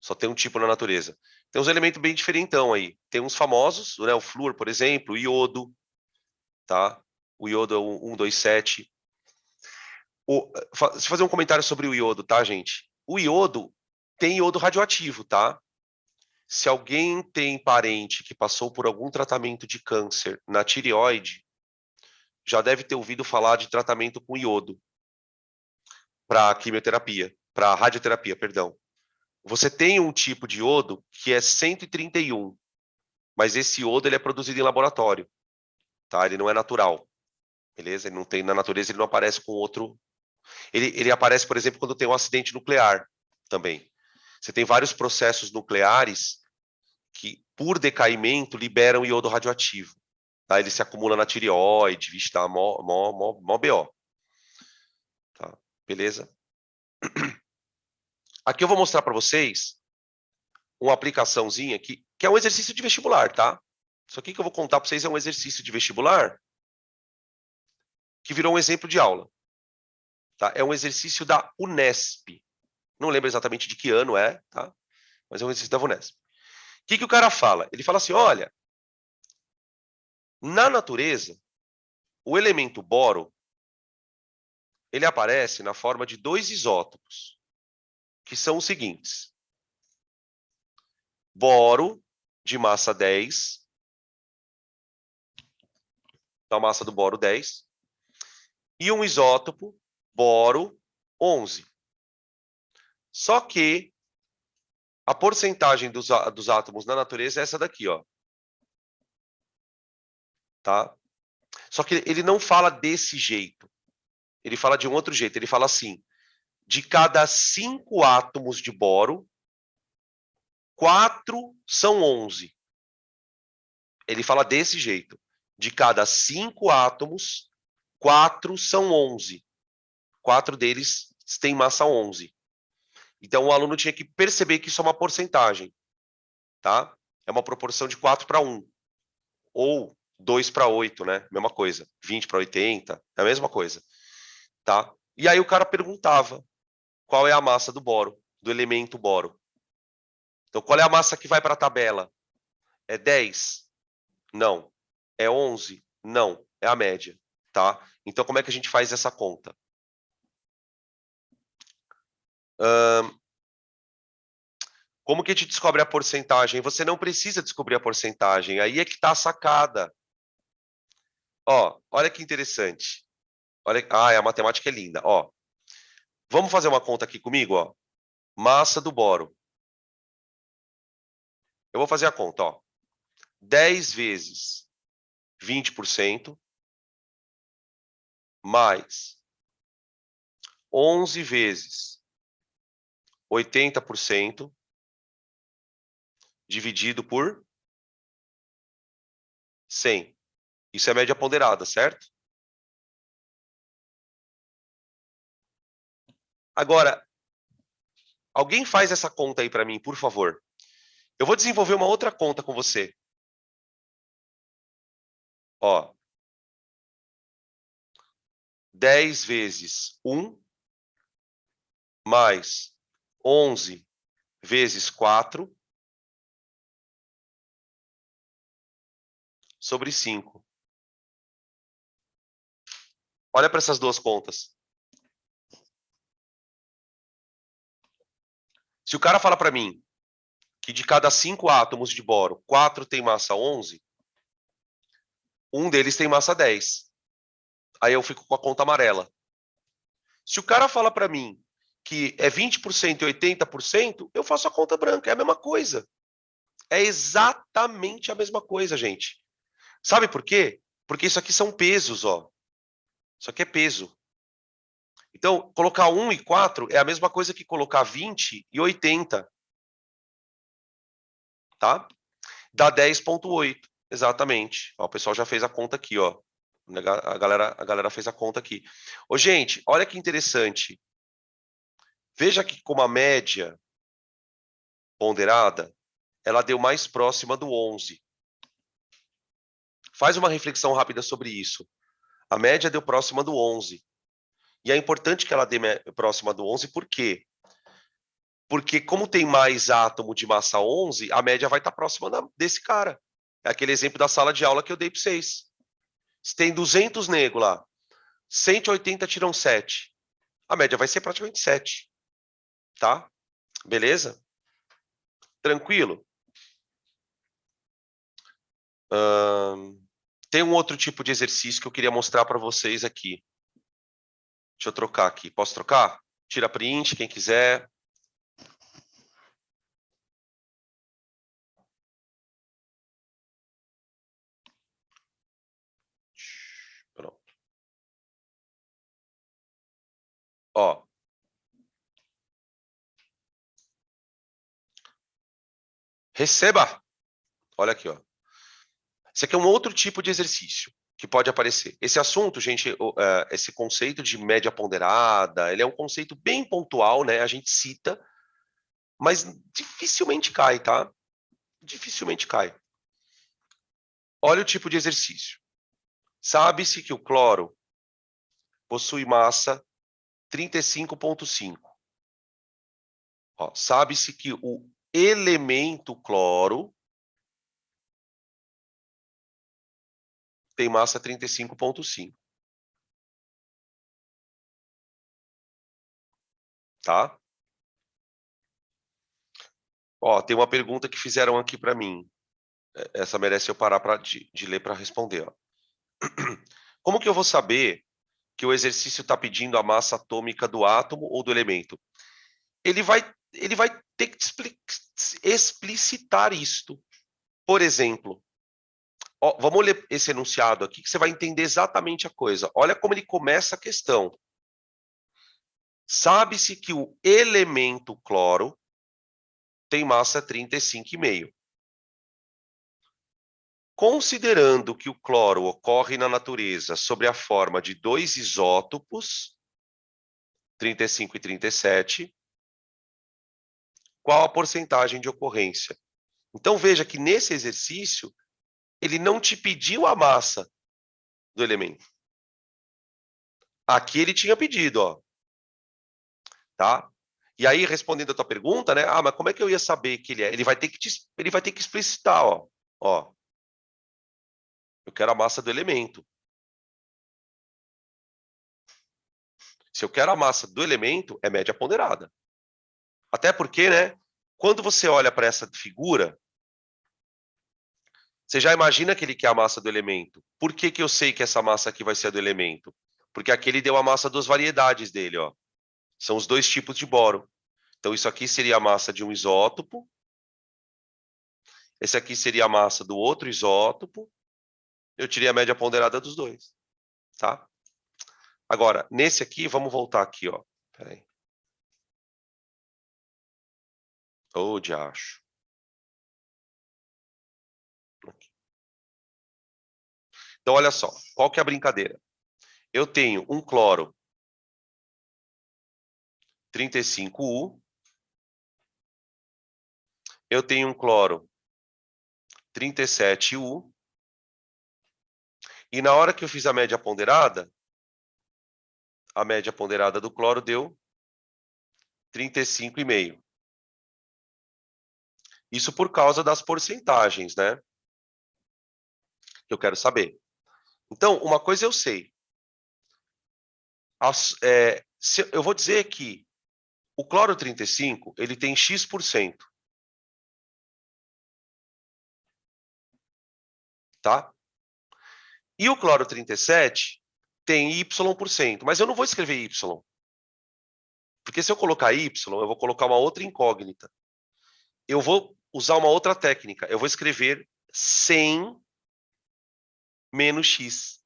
Só tem um tipo na natureza. Tem uns elementos bem diferentão aí. Tem uns famosos, né? O flúor, por exemplo, o iodo, tá? O iodo é o 127. Deixa eu fazer um comentário sobre o iodo, tá, gente? O iodo tem iodo radioativo, tá? Se alguém tem parente que passou por algum tratamento de câncer na tireoide, já deve ter ouvido falar de tratamento com iodo para quimioterapia, para radioterapia, perdão. Você tem um tipo de iodo que é 131, mas esse iodo ele é produzido em laboratório, tá? Ele não é natural, beleza? Ele não tem na natureza, ele não aparece com outro. Ele aparece, por exemplo, quando tem um acidente nuclear também. Você tem vários processos nucleares que, por decaimento, liberam iodo radioativo. Tá? Ele se acumula na tireoide, vixe, tá mó BO. Tá? Beleza? Aqui eu vou mostrar para vocês uma aplicaçãozinha que é um exercício de vestibular, tá? Isso aqui que eu vou contar para vocês é um exercício de vestibular que virou um exemplo de aula. Tá? É um exercício da Unesp. Não lembro exatamente de que ano é, tá? Mas é um exercício da Unesp. O que o cara fala? Ele fala assim, olha, na natureza, o elemento boro, ele aparece na forma de dois isótopos, que são os seguintes. Boro, de massa 10, então a massa do boro 10, e um isótopo, boro 11. Só que a porcentagem dos átomos na natureza é essa daqui, ó. Tá? Só que ele não fala desse jeito. Ele fala de um outro jeito. Ele fala assim, de cada 5 átomos de boro, 4 são 11. Ele fala desse jeito. De cada 5 átomos, 4 são 11. 4 deles têm massa 11. Então, o aluno tinha que perceber que isso é uma porcentagem. Tá? É uma proporção de 4 para 1. Ou 2 para 8, né? Mesma coisa. 20 para 80, é a mesma coisa. Tá? E aí o cara perguntava qual é a massa do boro, do elemento boro. Então, qual é a massa que vai para a tabela? É 10? Não. É 11? Não. É a média. Tá? Então, como é que a gente faz essa conta? Como que a gente descobre a porcentagem? Você não precisa descobrir a porcentagem. Aí é que está a sacada. Ó, olha que interessante. Olha, a matemática é linda. Ó, vamos fazer uma conta aqui comigo, ó. Massa do boro. Eu vou fazer a conta, ó. 10 vezes 20% mais 11 vezes 80% dividido por 100. Isso é média ponderada, certo? Agora, alguém faz essa conta aí para mim, por favor. Eu vou desenvolver uma outra conta com você. Ó, 10 vezes 1 mais 11 vezes 4 sobre 5. Olha para essas duas contas. Se o cara fala para mim que de cada 5 átomos de boro, 4 tem massa 11, um deles tem massa 10. Aí eu fico com a conta amarela. Se o cara fala para mim que é 20% e 80%, eu faço a conta branca. É a mesma coisa. É exatamente a mesma coisa, gente. Sabe por quê? Porque isso aqui são pesos, ó. Isso aqui é peso. Então, colocar 1 e 4 é a mesma coisa que colocar 20 e 80. Tá? Dá 10,8. Exatamente. Ó, o pessoal já fez a conta aqui, ó. A galera fez a conta aqui. Ô, gente, olha que interessante. Veja que como a média ponderada, ela deu mais próxima do 11. Faz uma reflexão rápida sobre isso. A média deu próxima do 11. E é importante que ela dê próxima do 11, por quê? Porque como tem mais átomo de massa 11, a média vai estar próxima desse cara. É aquele exemplo da sala de aula que eu dei para vocês. Se tem 200 negros lá, 180 tiram 7. A média vai ser praticamente 7. Tá? Beleza? Tranquilo? Tem um outro tipo de exercício que eu queria mostrar para vocês aqui. Deixa eu trocar aqui. Posso trocar? Tira print, quem quiser. Pronto. Ó. Receba! Olha aqui, ó. Esse aqui é um outro tipo de exercício que pode aparecer. Esse assunto, gente, esse conceito de média ponderada, ele é um conceito bem pontual, né? A gente cita, mas dificilmente cai, tá? Dificilmente cai. Olha o tipo de exercício. Sabe-se que o cloro possui massa 35,5. Sabe-se que o elemento cloro tem massa 35,5. Tá? Tem uma pergunta que fizeram aqui para mim. Essa merece eu parar de ler para responder. Como que eu vou saber que o exercício está pedindo a massa atômica do átomo ou do elemento? Ele vai ter que explicitar isto. Por exemplo, vamos ler esse enunciado aqui, que você vai entender exatamente a coisa. Olha como ele começa a questão. Sabe-se que o elemento cloro tem massa 35,5. Considerando que o cloro ocorre na natureza sob a forma de dois isótopos, 35 e 37, qual a porcentagem de ocorrência? Então, veja que nesse exercício, ele não te pediu a massa do elemento. Aqui ele tinha pedido, ó. Tá? E aí, respondendo a tua pergunta, né? Mas como é que eu ia saber que ele é? Ele vai ter que explicitar, ó. Eu quero a massa do elemento. Se eu quero a massa do elemento, é média ponderada. Até porque, né? Quando você olha para essa figura, você já imagina que ele quer a massa do elemento. Por que eu sei que essa massa aqui vai ser a do elemento? Porque aqui ele deu a massa das variedades dele, ó. São os dois tipos de boro. Então, isso aqui seria a massa de um isótopo. Esse aqui seria a massa do outro isótopo. Eu tirei a média ponderada dos dois. Tá? Agora, nesse aqui, vamos voltar aqui, ó. Peraí. Diacho. Aqui. Então, olha só. Qual que é a brincadeira? Eu tenho um cloro 35U. Eu tenho um cloro 37U. E na hora que eu fiz a média ponderada do cloro deu 35,5. Isso por causa das porcentagens, né? Que eu quero saber. Então, uma coisa eu sei. Eu vou dizer que o cloro 35, ele tem X%. Tá? E o cloro 37 tem Y%, mas eu não vou escrever Y. Porque se eu colocar Y, eu vou colocar uma outra incógnita. Eu vou usar uma outra técnica. Eu vou escrever 100 menos X%.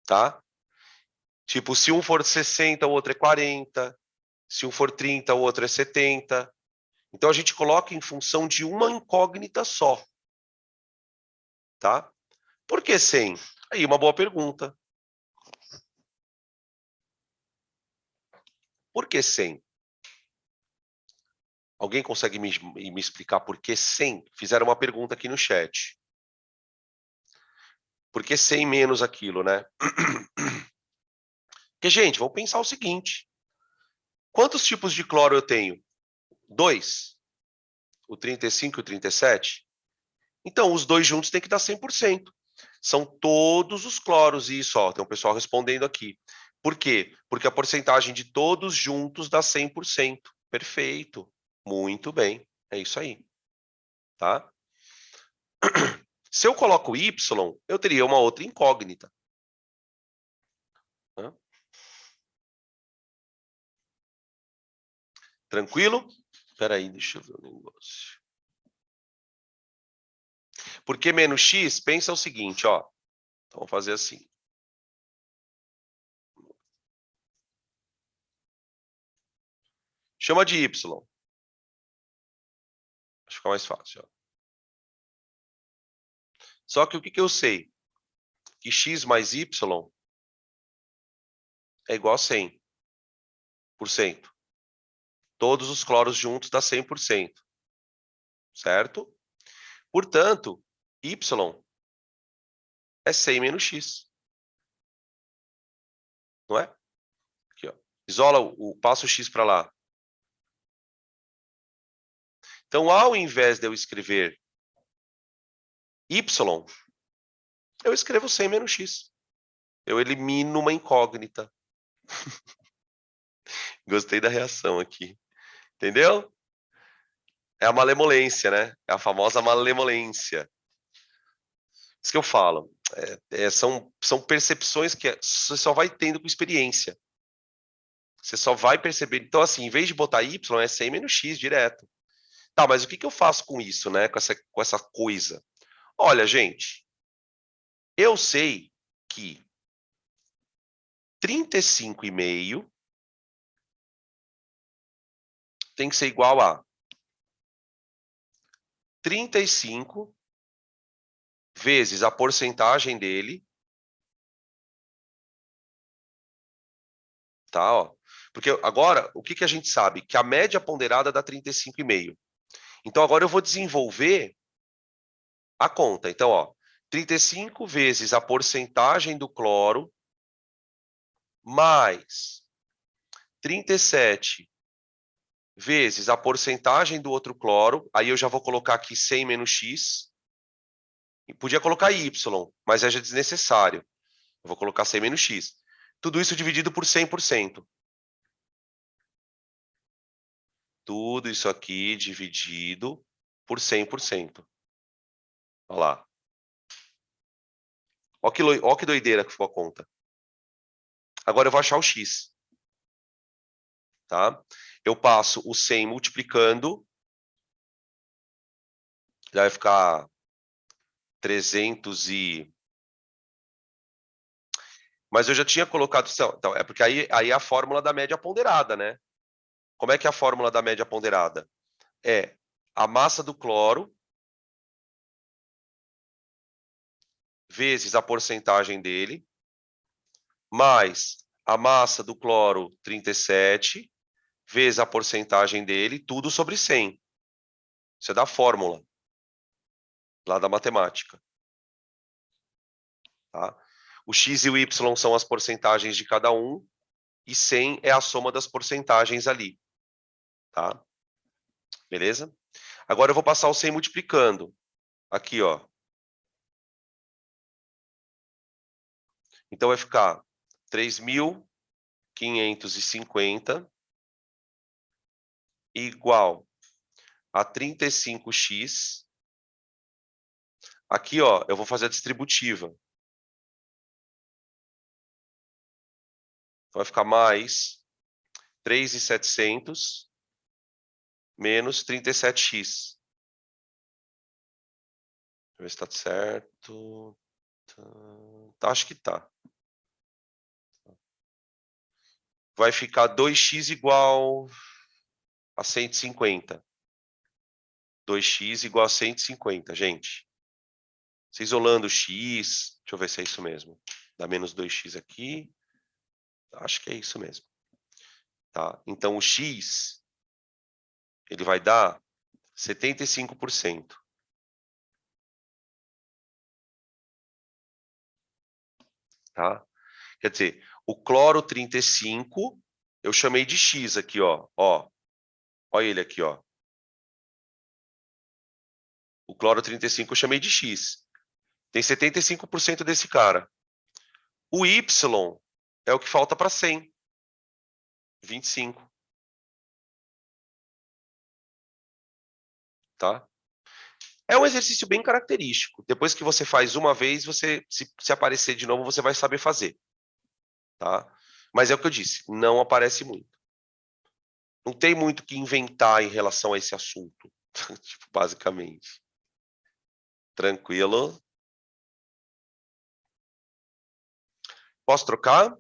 Tá? Tipo, se um for 60, o outro é 40. Se um for 30, o outro é 70. Então, a gente coloca em função de uma incógnita só. Tá? Por que 100? Aí, uma boa pergunta. Por que 100? Alguém consegue me explicar por que 100? Fizeram uma pergunta aqui no chat. Por que 100 menos aquilo, né? Porque, gente, vamos pensar o seguinte. Quantos tipos de cloro eu tenho? 2. O 35 e o 37. Então, os dois juntos tem que dar 100%. São todos os cloros. Isso, ó, tem um pessoal respondendo aqui. Por quê? Porque a porcentagem de todos juntos dá 100%. Perfeito. Muito bem. É isso aí. Tá? Se eu coloco Y, eu teria uma outra incógnita. Tranquilo? Espera aí, deixa eu ver o negócio. Por que menos X? Pensa o seguinte, ó. Então, vamos fazer assim. Chama de Y. Acho que fica mais fácil, ó. Só que o que eu sei? Que X mais Y é igual a 100%. Todos os cloros juntos dá 100%. Certo? Portanto, Y é 100 menos x. Não é? Aqui, ó. Isola passa o x para lá. Então, ao invés de eu escrever y, eu escrevo 100 menos x. Eu elimino uma incógnita. Gostei da reação aqui. Entendeu? É a malemolência, né? É a famosa malemolência. Isso que eu falo. São percepções que você só vai tendo com experiência. Você só vai perceber. Então, assim, em vez de botar y, é 100 menos x direto. Tá, mas o que eu faço com isso, né? Com essa coisa? Olha, gente, eu sei que 35,5 tem que ser igual a 35 vezes a porcentagem dele, tá? Ó. Porque agora, o que a gente sabe? Que a média ponderada dá 35,5. Então, agora eu vou desenvolver a conta. Então, ó, 35 vezes a porcentagem do cloro mais 37 vezes a porcentagem do outro cloro. Aí eu já vou colocar aqui 100 menos x. E podia colocar y, mas é já desnecessário. Eu vou colocar 100 menos x. Tudo isso dividido por 100%. Tudo isso aqui dividido por 100%. Olha lá. Olha que doideira que ficou a conta. Agora eu vou achar o x. Tá? Eu passo o 100 multiplicando. Já vai ficar 300 e... Mas eu já tinha colocado... Então, é porque aí é a fórmula da média ponderada, né? Como é que é a fórmula da média ponderada? É a massa do cloro vezes a porcentagem dele, mais a massa do cloro 37, vezes a porcentagem dele, tudo sobre 100. Isso é da fórmula, lá da matemática. Tá? O x e o y são as porcentagens de cada um, e 100 é a soma das porcentagens ali. Tá? Beleza? Agora eu vou passar o 100 multiplicando. Aqui, ó. Então vai ficar 3.550 igual a 35x. Aqui, ó, eu vou fazer a distributiva. Então vai ficar mais 3.700 menos 37x. Deixa eu ver se está certo. Tá, acho que tá. Vai ficar 2x igual a 150. 2x igual a 150, gente. Você isolando o x, deixa eu ver se é isso mesmo. Dá menos 2x aqui. Acho que é isso mesmo. Tá? Então, o x, ele vai dar 75%. Tá? Quer dizer, o cloro 35, eu chamei de x aqui, ó. Olha ele aqui, ó. O cloro 35 eu chamei de x. Tem 75% desse cara. O y é o que falta para 100. 25. Tá? É um exercício bem característico. Depois que você faz uma vez, você se aparecer de novo, você vai saber fazer. Tá? Mas é o que eu disse, não aparece muito. Não tem muito o que inventar em relação a esse assunto, tipo, basicamente. Tranquilo? Posso trocar?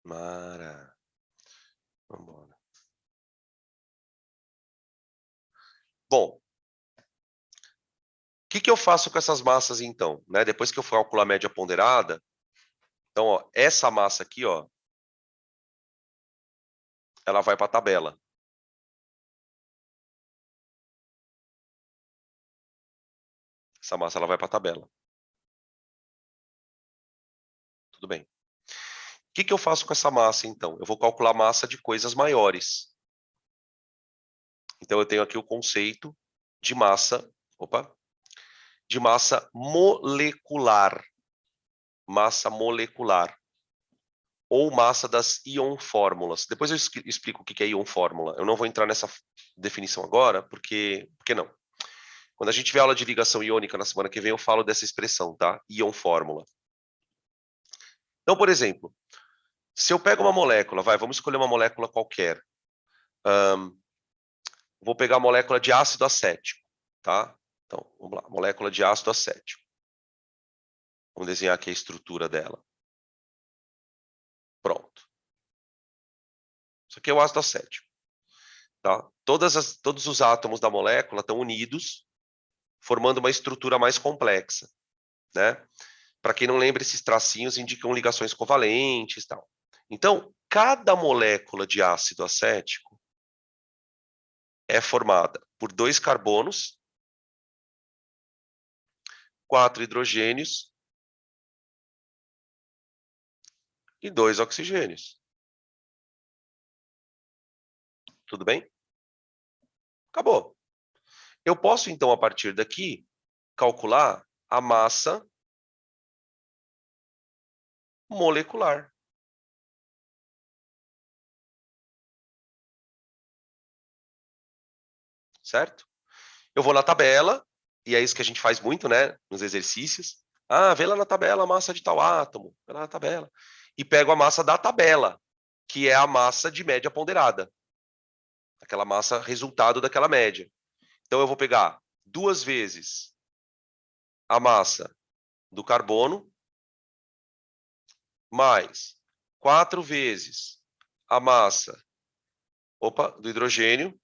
Mara. Vambora. Bom, o que eu faço com essas massas, então? Né? Depois que eu calcular a média ponderada, então, ó, essa massa aqui, ó, ela vai para a tabela. Essa massa ela vai para a tabela. Tudo bem. O que eu faço com essa massa, então? Eu vou calcular a massa de coisas maiores. Então, eu tenho aqui o conceito de massa, de massa molecular. Massa molecular. Ou massa das ion-fórmulas. Depois eu explico o que é ion-fórmula. Eu não vou entrar nessa definição agora, porque não? Quando a gente tiver aula de ligação iônica na semana que vem, eu falo dessa expressão, tá? Ion-fórmula. Então, por exemplo, se eu pego uma molécula, vamos escolher uma molécula qualquer. Vou pegar a molécula de ácido acético, tá? Então, vamos lá, molécula de ácido acético. Vamos desenhar aqui a estrutura dela. Pronto. Isso aqui é o ácido acético. Tá? Todos os átomos da molécula estão unidos, formando uma estrutura mais complexa. Né? Para quem não lembra, esses tracinhos indicam ligações covalentes e tal. Então, cada molécula de ácido acético é formada por 2 carbonos, 4 hidrogênios e 2 oxigênios. Tudo bem? Acabou. Eu posso, então, a partir daqui, calcular a massa molecular. Certo? Eu vou na tabela, e é isso que a gente faz muito, né, nos exercícios. Vê lá na tabela a massa de tal átomo, vê lá na tabela. E pego a massa da tabela, que é a massa de média ponderada. Aquela massa resultado daquela média. Então, eu vou pegar 2 vezes a massa do carbono, mais 4 vezes a massa do hidrogênio,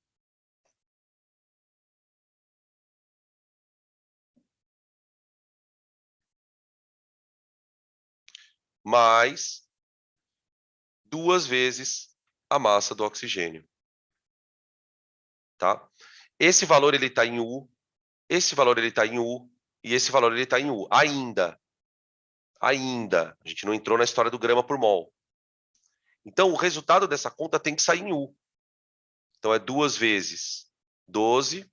mais 2 vezes a massa do oxigênio. Tá? Esse valor ele está em U, esse valor ele está em U, e esse valor ele está em U. Ainda. A gente não entrou na história do grama por mol. Então, o resultado dessa conta tem que sair em U. Então, é 2 vezes 12,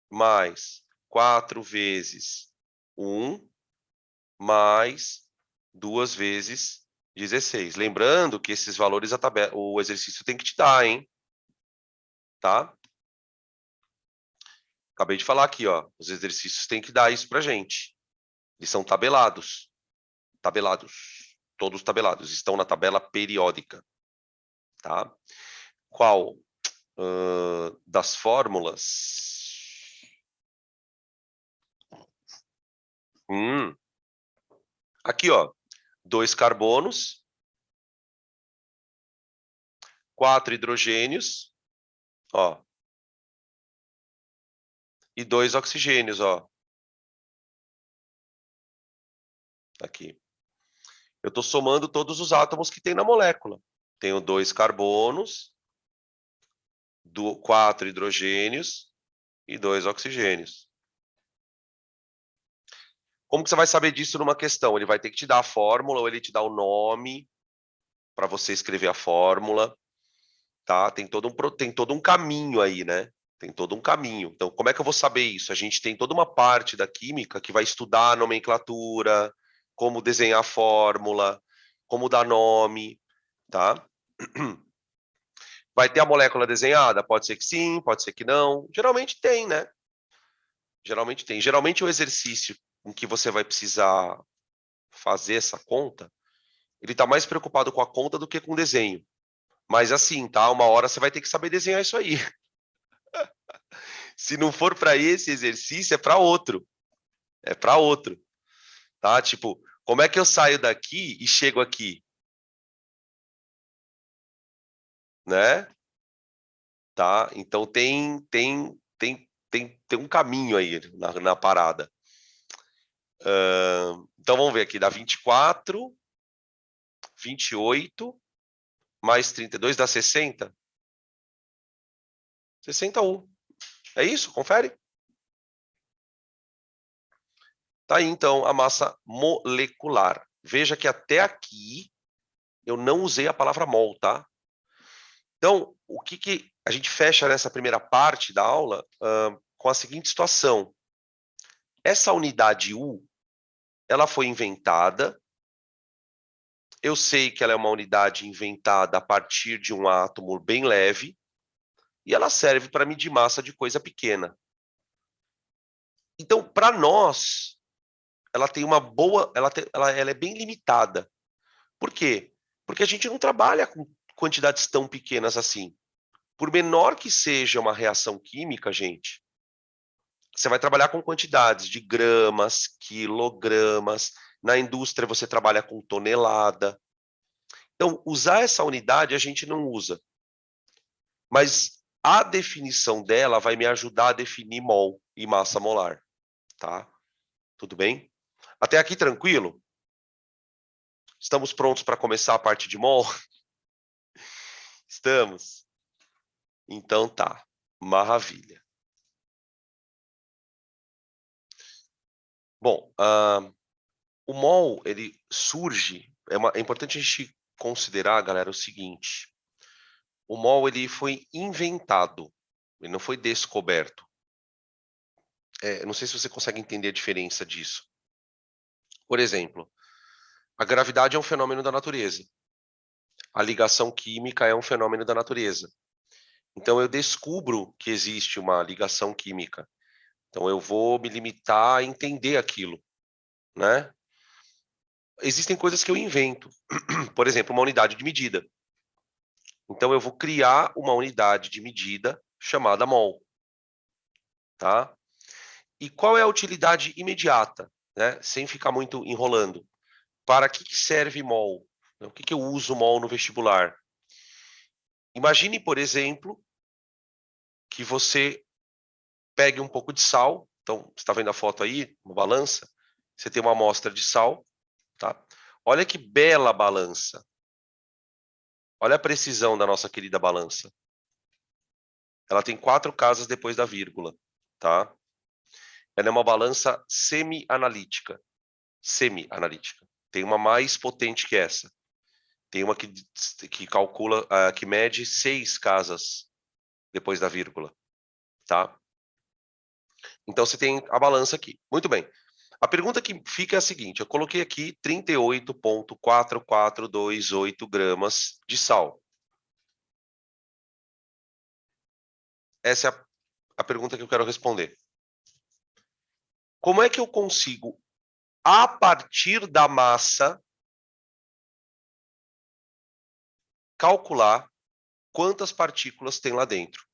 mais 4 vezes 1, mais 2 vezes 16. Lembrando que esses valores o exercício tem que te dar, hein? Tá? Acabei de falar aqui, ó. Os exercícios têm que dar isso pra gente. Eles são tabelados. Tabelados. Todos tabelados. Estão na tabela periódica. Tá? Qual das fórmulas? Aqui, ó. 2 carbonos, 4 hidrogênios, ó. E 2 oxigênios, ó. Aqui. Eu estou somando todos os átomos que tem na molécula. Tenho 2 carbonos, 4 hidrogênios e 2 oxigênios. Como que você vai saber disso numa questão? Ele vai ter que te dar a fórmula ou ele te dá o nome para você escrever a fórmula, tá? Tem todo um caminho aí, né? Tem todo um caminho. Então, como é que eu vou saber isso? A gente tem toda uma parte da química que vai estudar a nomenclatura, como desenhar a fórmula, como dar nome, tá? Vai ter a molécula desenhada? Pode ser que sim, pode ser que não. Geralmente tem, né? Geralmente tem. Geralmente o exercício em que você vai precisar fazer essa conta, ele está mais preocupado com a conta do que com o desenho. Mas assim, tá? Uma hora você vai ter que saber desenhar isso aí. Se não for para esse exercício, é para outro. É para outro. Tá? Tipo, como é que eu saio daqui e chego aqui? Né? Tá? Então tem um caminho aí na parada. Então vamos ver aqui, dá 24, 28 mais 32 dá 60? 61. É isso? Confere. Tá aí, então, a massa molecular. Veja que até aqui eu não usei a palavra mol, tá? Então, o que a gente fecha nessa primeira parte da aula com a seguinte situação. Essa unidade U, ela foi inventada. Eu sei que ela é uma unidade inventada a partir de um átomo bem leve e ela serve para medir massa de coisa pequena. Então, para nós, ela tem uma boa, ela é bem limitada. Por quê? Porque a gente não trabalha com quantidades tão pequenas assim. Por menor que seja uma reação química, gente, você vai trabalhar com quantidades de gramas, quilogramas. Na indústria, você trabalha com tonelada. Então, usar essa unidade a gente não usa. Mas a definição dela vai me ajudar a definir mol e massa molar. Tá? Tudo bem? Até aqui tranquilo? Estamos prontos para começar a parte de mol? Estamos? Então tá. Maravilha. Bom, o mol, ele surge... É importante a gente considerar, galera, o seguinte. O mol, ele foi inventado. Ele não foi descoberto. Não sei se você consegue entender a diferença disso. Por exemplo, a gravidade é um fenômeno da natureza. A ligação química é um fenômeno da natureza. Então, eu descubro que existe uma ligação química. Então, eu vou me limitar a entender aquilo, né? Existem coisas que eu invento. Por exemplo, uma unidade de medida. Então, eu vou criar uma unidade de medida chamada mol, tá? E qual é a utilidade imediata, né? Sem ficar muito enrolando. Para que serve mol? O que eu uso mol no vestibular? Imagine, por exemplo, que você pegue um pouco de sal. Então, você está vendo a foto aí, uma balança. Você tem uma amostra de sal, tá? Olha que bela balança. Olha a precisão da nossa querida balança. Ela tem 4 casas depois da vírgula, tá? Ela é uma balança semi-analítica. Semi-analítica. Tem uma mais potente que essa. Tem uma que calcula, que mede 6 casas depois da vírgula, tá? Então você tem a balança aqui. Muito bem. A pergunta que fica é a seguinte: eu coloquei aqui 38,4428 gramas de sal. Essa é a pergunta que eu quero responder. Como é que eu consigo, a partir da massa, calcular quantas partículas tem lá dentro?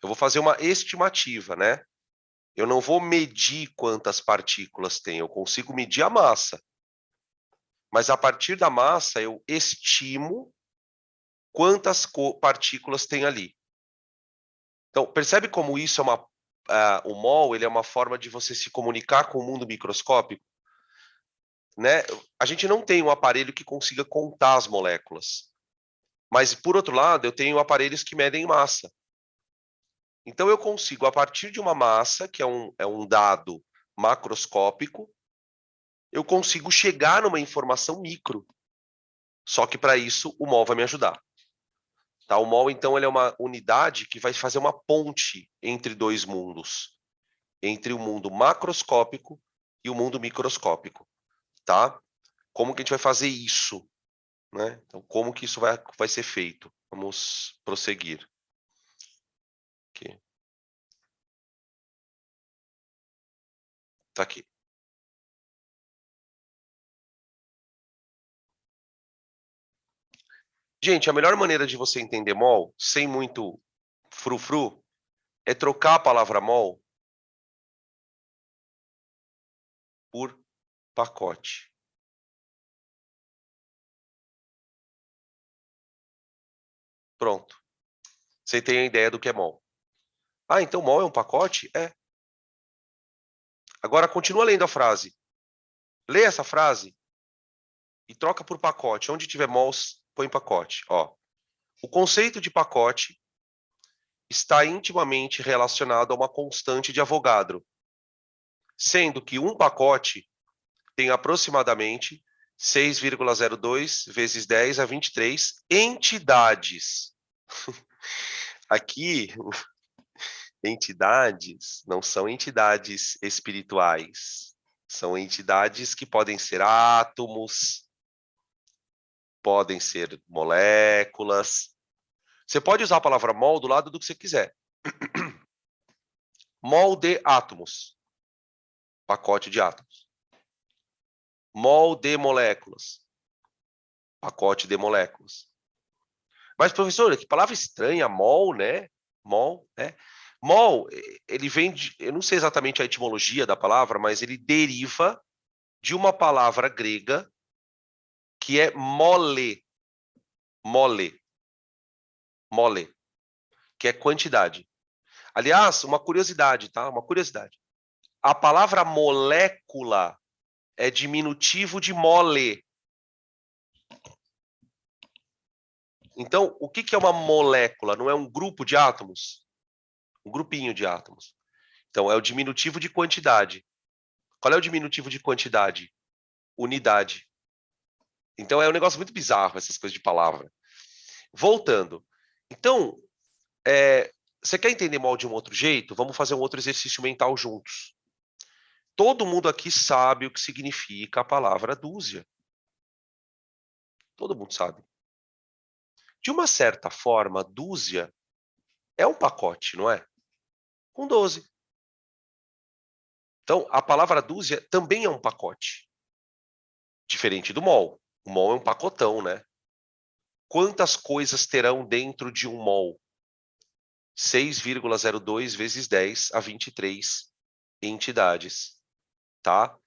Eu vou fazer uma estimativa, né? Eu não vou medir quantas partículas tem, eu consigo medir a massa. Mas a partir da massa, eu estimo quantas partículas tem ali. Então, percebe como isso é o mol, ele é uma forma de você se comunicar com o mundo microscópico, né? A gente não tem um aparelho que consiga contar as moléculas. Mas, por outro lado, eu tenho aparelhos que medem massa. Então, eu consigo, a partir de uma massa, que é um dado macroscópico, eu consigo chegar numa informação micro. Só que, para isso, o mol vai me ajudar. Tá? O mol, então, ele é uma unidade que vai fazer uma ponte entre dois mundos. Entre o mundo macroscópico e o mundo microscópico. Tá? Como que a gente vai fazer isso? Né? Então, como que isso vai ser feito? Vamos prosseguir. Aqui. Tá aqui. Gente, a melhor maneira de você entender mol, sem muito frufru, é trocar a palavra mol por pacote. Pronto. Você tem a ideia do que é mol. Ah, então mol é um pacote? É. Agora continua lendo a frase. Lê essa frase. e troca por pacote. Onde tiver mols, põe pacote. Ó, o conceito de pacote está intimamente relacionado a uma constante de Avogadro, sendo que um pacote tem aproximadamente 6,02 vezes 10 a 23 entidades. Aqui, entidades não são entidades espirituais, são entidades que podem ser átomos, podem ser moléculas. Você pode usar a palavra mol do lado do que você quiser. Mol de átomos, pacote de átomos. Mol de moléculas, pacote de moléculas. Mas, professor, que palavra estranha, mol, né? Mol, né? Mol, ele vem de, eu não sei exatamente a etimologia da palavra, mas ele deriva de uma palavra grega que é mole. Mole. Mole, que é quantidade. Aliás, uma curiosidade, tá? Uma curiosidade. A palavra molécula é diminutivo de mole. Então, o que é uma molécula? Não é um grupo de átomos? Um grupinho de átomos. Então, é o diminutivo de quantidade. Qual é o diminutivo de quantidade? Unidade. Então, é um negócio muito bizarro, essas coisas de palavra. Voltando. Então, você quer entender mal de um outro jeito? Vamos fazer um outro exercício mental juntos. Todo mundo aqui sabe o que significa a palavra dúzia. Todo mundo sabe. De uma certa forma, dúzia é um pacote, não é? Com 12. Então, a palavra dúzia também é um pacote. Diferente do mol. O mol é um pacotão, né? Quantas coisas terão dentro de um mol? 6,02 vezes 10 a 23 entidades, tá?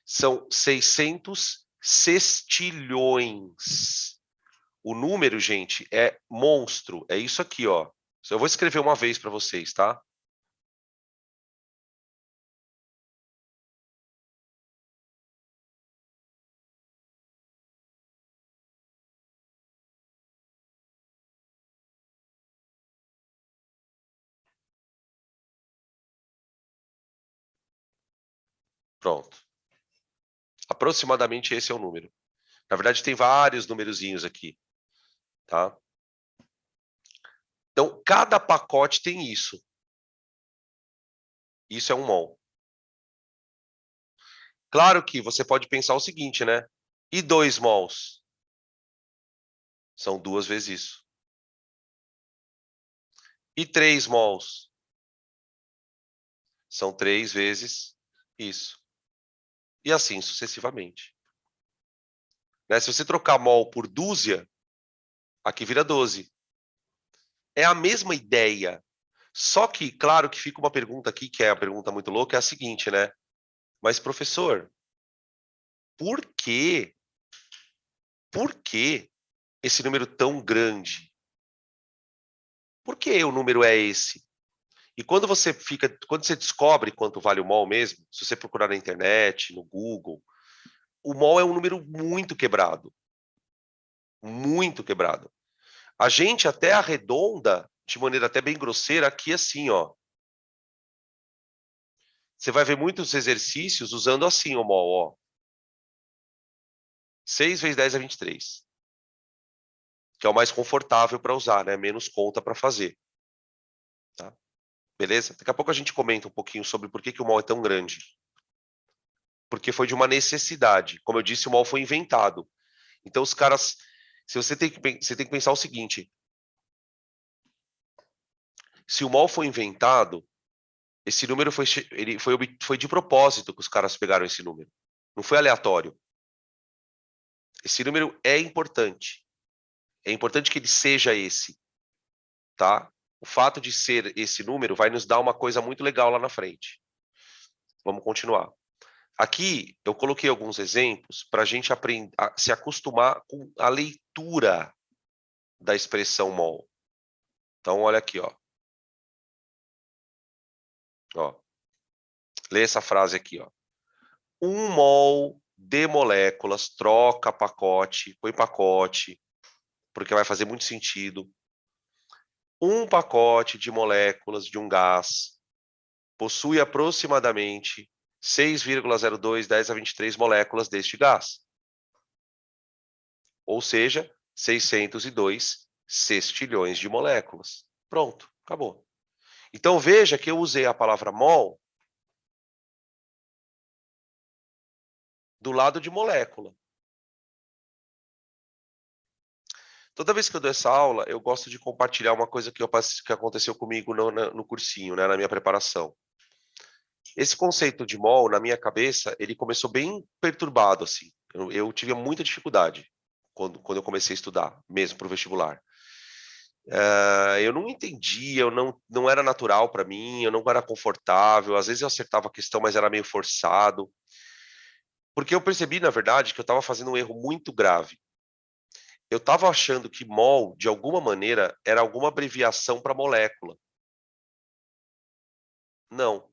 São 600 sextilhões. O número, gente, é monstro. É isso aqui, ó. Eu vou escrever uma vez para vocês, tá? Pronto. Aproximadamente esse é o número. Na verdade, tem vários numerozinhos aqui, tá? Então, cada pacote tem isso. Isso é um mol. Claro que você pode pensar o seguinte, né? E 2 mols? São 2 vezes isso. E 3 mols? São 3 vezes isso. E assim sucessivamente. Né? Se você trocar mol por dúzia, aqui vira 12. É a mesma ideia. Só que, claro que fica uma pergunta aqui, que é a pergunta muito louca, é a seguinte, né? Mas, professor, por que? Por que esse número tão grande? Por que o número é esse? E quando você descobre quanto vale o mol mesmo, se você procurar na internet, no Google, o mol é um número muito quebrado. Muito quebrado. A gente até arredonda de maneira até bem grosseira aqui assim, ó. Você vai ver muitos exercícios usando assim o mol, ó. 6 vezes 10 é 23. Que é o mais confortável para usar, né? Menos conta para fazer. Tá? Beleza? Daqui a pouco a gente comenta um pouquinho sobre por que o mol é tão grande. Porque foi de uma necessidade. Como eu disse, o mol foi inventado. Então os caras, você tem que pensar o seguinte: se o mol foi inventado, esse número foi de propósito que os caras pegaram esse número. Não foi aleatório. Esse número é importante. É importante que ele seja esse, tá? O fato de ser esse número vai nos dar uma coisa muito legal lá na frente. Vamos continuar. Aqui eu coloquei alguns exemplos para a gente aprender, se acostumar com a leitura da expressão mol. Então, olha aqui, ó. Ó. Lê essa frase aqui, ó. 1 mol de moléculas, troca pacote, põe pacote, porque vai fazer muito sentido. Um pacote de moléculas de um gás possui aproximadamente 6,02 10 a 23 moléculas deste gás. Ou seja, 602 sextilhões de moléculas. Pronto, acabou. Então veja que eu usei a palavra mol do lado de molécula. Toda vez que eu dou essa aula, eu gosto de compartilhar uma coisa que aconteceu comigo no cursinho, né, na minha preparação. Esse conceito de mol, na minha cabeça, ele começou bem perturbado, assim. Eu tive muita dificuldade quando eu comecei a estudar, mesmo para o vestibular. Eu não entendia, não era natural para mim, eu não era confortável. Às vezes eu acertava a questão, mas era meio forçado. Porque eu percebi, na verdade, que eu estava fazendo um erro muito grave. Eu estava achando que mol, de alguma maneira, era alguma abreviação para molécula. Não.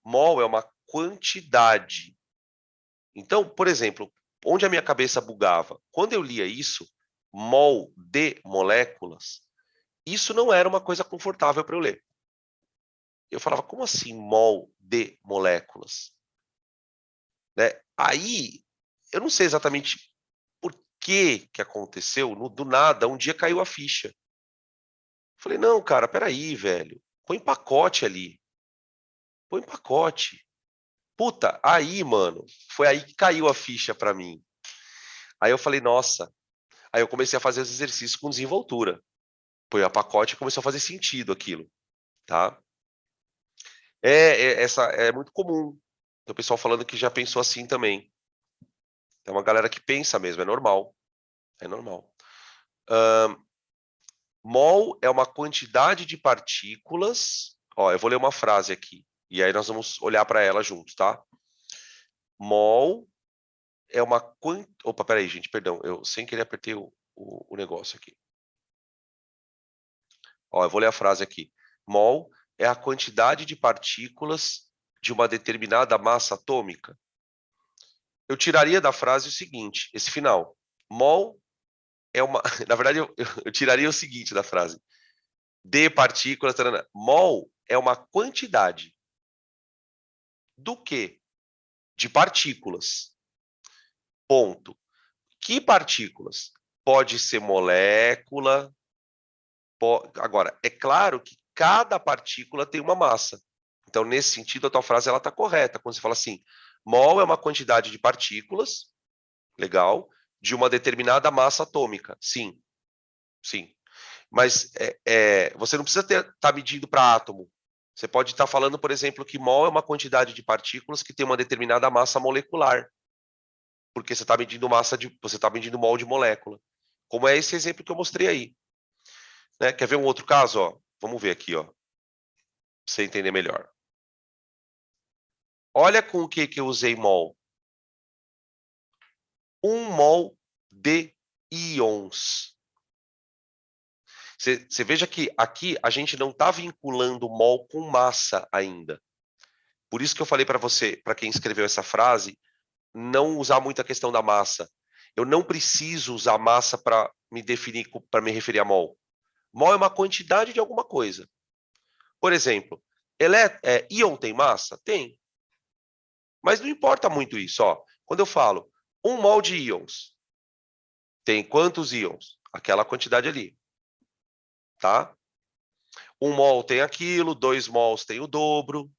Mol é uma quantidade. Então, por exemplo, onde a minha cabeça bugava? Quando eu lia isso, mol de moléculas, isso não era uma coisa confortável para eu ler. Eu falava, como assim mol de moléculas? Né? Aí, eu não sei exatamente por que aconteceu, do nada, um dia caiu a ficha. Falei, não, cara, peraí, velho. Põe pacote ali. Põe pacote. Puta, aí, mano, foi aí que caiu a ficha pra mim. Aí eu falei, nossa. Aí eu comecei a fazer os exercícios com desenvoltura. Põe a pacote e começou a fazer sentido aquilo, tá? Essa é muito comum. Tem o pessoal falando que já pensou assim também. Tem uma galera que pensa mesmo, é normal. É normal. Mol é uma quantidade de partículas. Ó, eu vou ler uma frase aqui. E aí nós vamos olhar para ela juntos, tá? Mol é uma Opa, peraí, gente, perdão. Eu sem querer apertei o negócio aqui. Ó, eu vou ler a frase aqui. Mol é a quantidade de partículas de uma determinada massa atômica. Eu tiraria da frase o seguinte, esse final. Mol é uma... Na verdade, eu tiraria o seguinte da frase. De partículas... Tarana. Mol é uma quantidade. Do quê? De partículas. Ponto. Que partículas? Pode ser molécula. Agora, é claro que cada partícula tem uma massa. Então, nesse sentido, a tua frase está correta. Quando você fala assim, mol é uma quantidade de partículas, legal, de uma determinada massa atômica. Sim, sim. Mas você não precisa estar medindo para átomo. Você pode estar falando, por exemplo, que mol é uma quantidade de partículas que tem uma determinada massa molecular. Porque você está medindo você está medindo mol de molécula. Como é esse exemplo que eu mostrei aí. Né? Quer ver um outro caso? Ó? Vamos ver aqui, ó. Pra você entender melhor. Olha com o que eu usei mol. 1 mol de íons. Você veja que aqui a gente não está vinculando mol com massa ainda. Por isso que eu falei para você, para quem escreveu essa frase, não usar muito a questão da massa. Eu não preciso usar massa para me definir, para me referir a mol. Mol é uma quantidade de alguma coisa. Por exemplo, íon tem massa? Tem. Mas não importa muito isso. Ó. Quando eu falo 1 mol de íons, tem quantos íons? Aquela quantidade ali. Tá? 1 mol tem aquilo, 2 mols tem o dobro,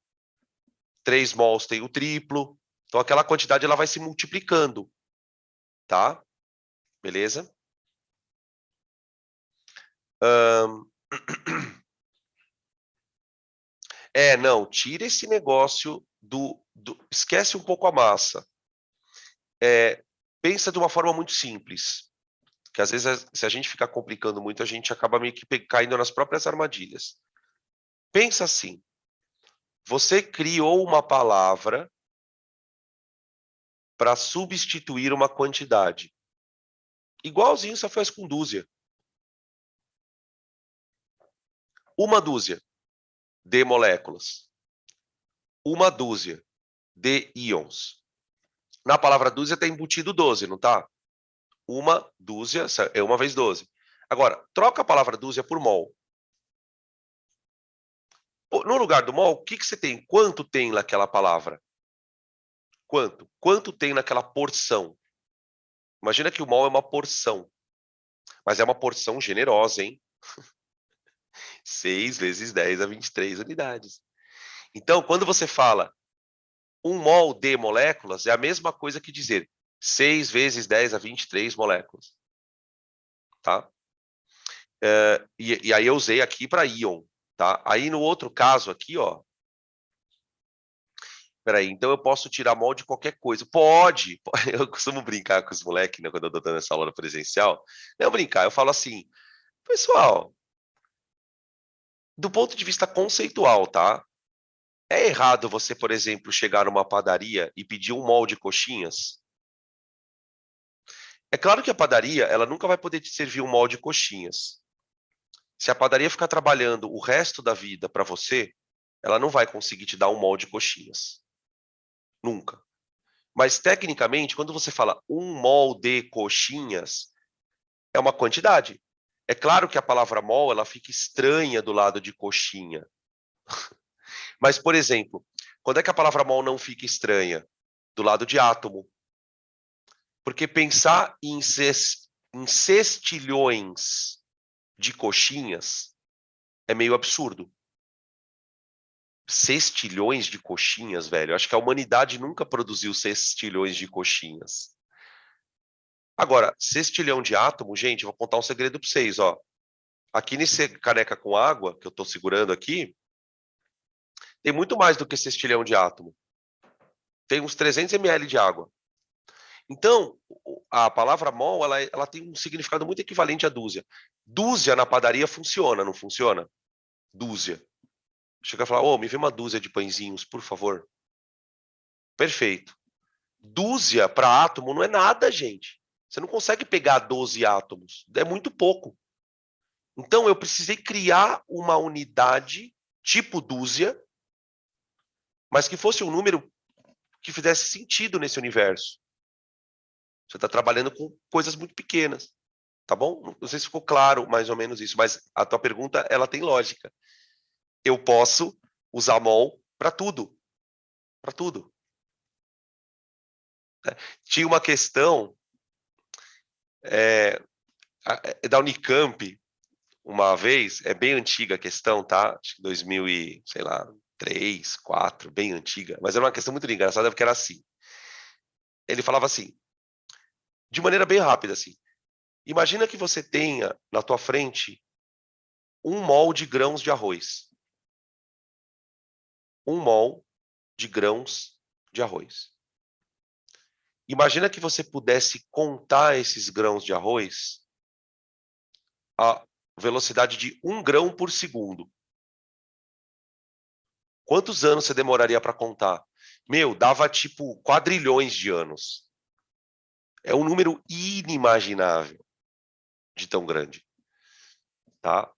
3 mols tem o triplo. Então, aquela quantidade ela vai se multiplicando. Tá? Beleza? Hum... não, tira esse negócio esquece um pouco a massa. Pensa de uma forma muito simples. Que às vezes, se a gente ficar complicando muito, a gente acaba meio que caindo nas próprias armadilhas. Pensa assim. Você criou uma palavra para substituir uma quantidade. Igualzinho você faz com dúzia. Uma dúzia de moléculas. Uma dúzia de íons. Na palavra dúzia está embutido 12, não está? Uma dúzia é 1 vezes 12. Agora, troca a palavra dúzia por mol. No lugar do mol, o que você tem? Quanto tem naquela palavra? Quanto? Quanto tem naquela porção? Imagina que o mol é uma porção. Mas é uma porção generosa, hein? 6 vezes 10 a 23 unidades. Então, quando você fala 1 mol de moléculas, é a mesma coisa que dizer 6 vezes 10 a 23 moléculas. Tá? E aí eu usei aqui para íon. Tá? Aí no outro caso aqui, ó. Peraí, então eu posso tirar mol de qualquer coisa. Pode! Eu costumo brincar com os moleques, né, quando eu estou dando essa aula presencial. Não brincar, eu falo assim, pessoal, do ponto de vista conceitual, tá? É errado você, por exemplo, chegar numa padaria e pedir um mol de coxinhas? É claro que a padaria, ela nunca vai poder te servir um mol de coxinhas. Se a padaria ficar trabalhando o resto da vida para você, ela não vai conseguir te dar um mol de coxinhas. Nunca. Mas, tecnicamente, quando você fala 1 mol de coxinhas, é uma quantidade. É claro que a palavra mol, ela fica estranha do lado de coxinha. Mas, por exemplo, quando é que a palavra mol não fica estranha? Do lado de átomo. Porque pensar em sextilhões de coxinhas é meio absurdo. Sextilhões de coxinhas, velho. Acho que a humanidade nunca produziu sextilhões de coxinhas. Agora, sextilhão de átomo, gente, vou contar um segredo para vocês, ó. Aqui nesse caneca com água que eu estou segurando aqui, tem muito mais do que sextilhão de átomo. Tem uns 300 ml de água. Então, a palavra mol, ela tem um significado muito equivalente a dúzia. Dúzia na padaria funciona, não funciona? Dúzia. Chega a falar, me vê uma dúzia de pãezinhos, por favor. Perfeito. Dúzia para átomo não é nada, gente. Você não consegue pegar 12 átomos. É muito pouco. Então, eu precisei criar uma unidade tipo dúzia, mas que fosse um número que fizesse sentido nesse universo. Você está trabalhando com coisas muito pequenas, tá bom? Não sei se ficou claro mais ou menos isso, mas a tua pergunta, ela tem lógica. Eu posso usar mol para tudo. Para tudo. Tinha uma questão da Unicamp, uma vez, é bem antiga a questão, tá? Acho que 2000 e, sei lá, 3, 4, bem antiga, mas era uma questão muito engraçada porque era assim. Ele falava assim, de maneira bem rápida assim. Imagina que você tenha na tua frente 1 mol de grãos de arroz. 1 mol de grãos de arroz. Imagina que você pudesse contar esses grãos de arroz a velocidade de 1 grão por segundo. Quantos anos você demoraria para contar? Meu, dava tipo quadrilhões de anos. É um número inimaginável de tão grande, tá?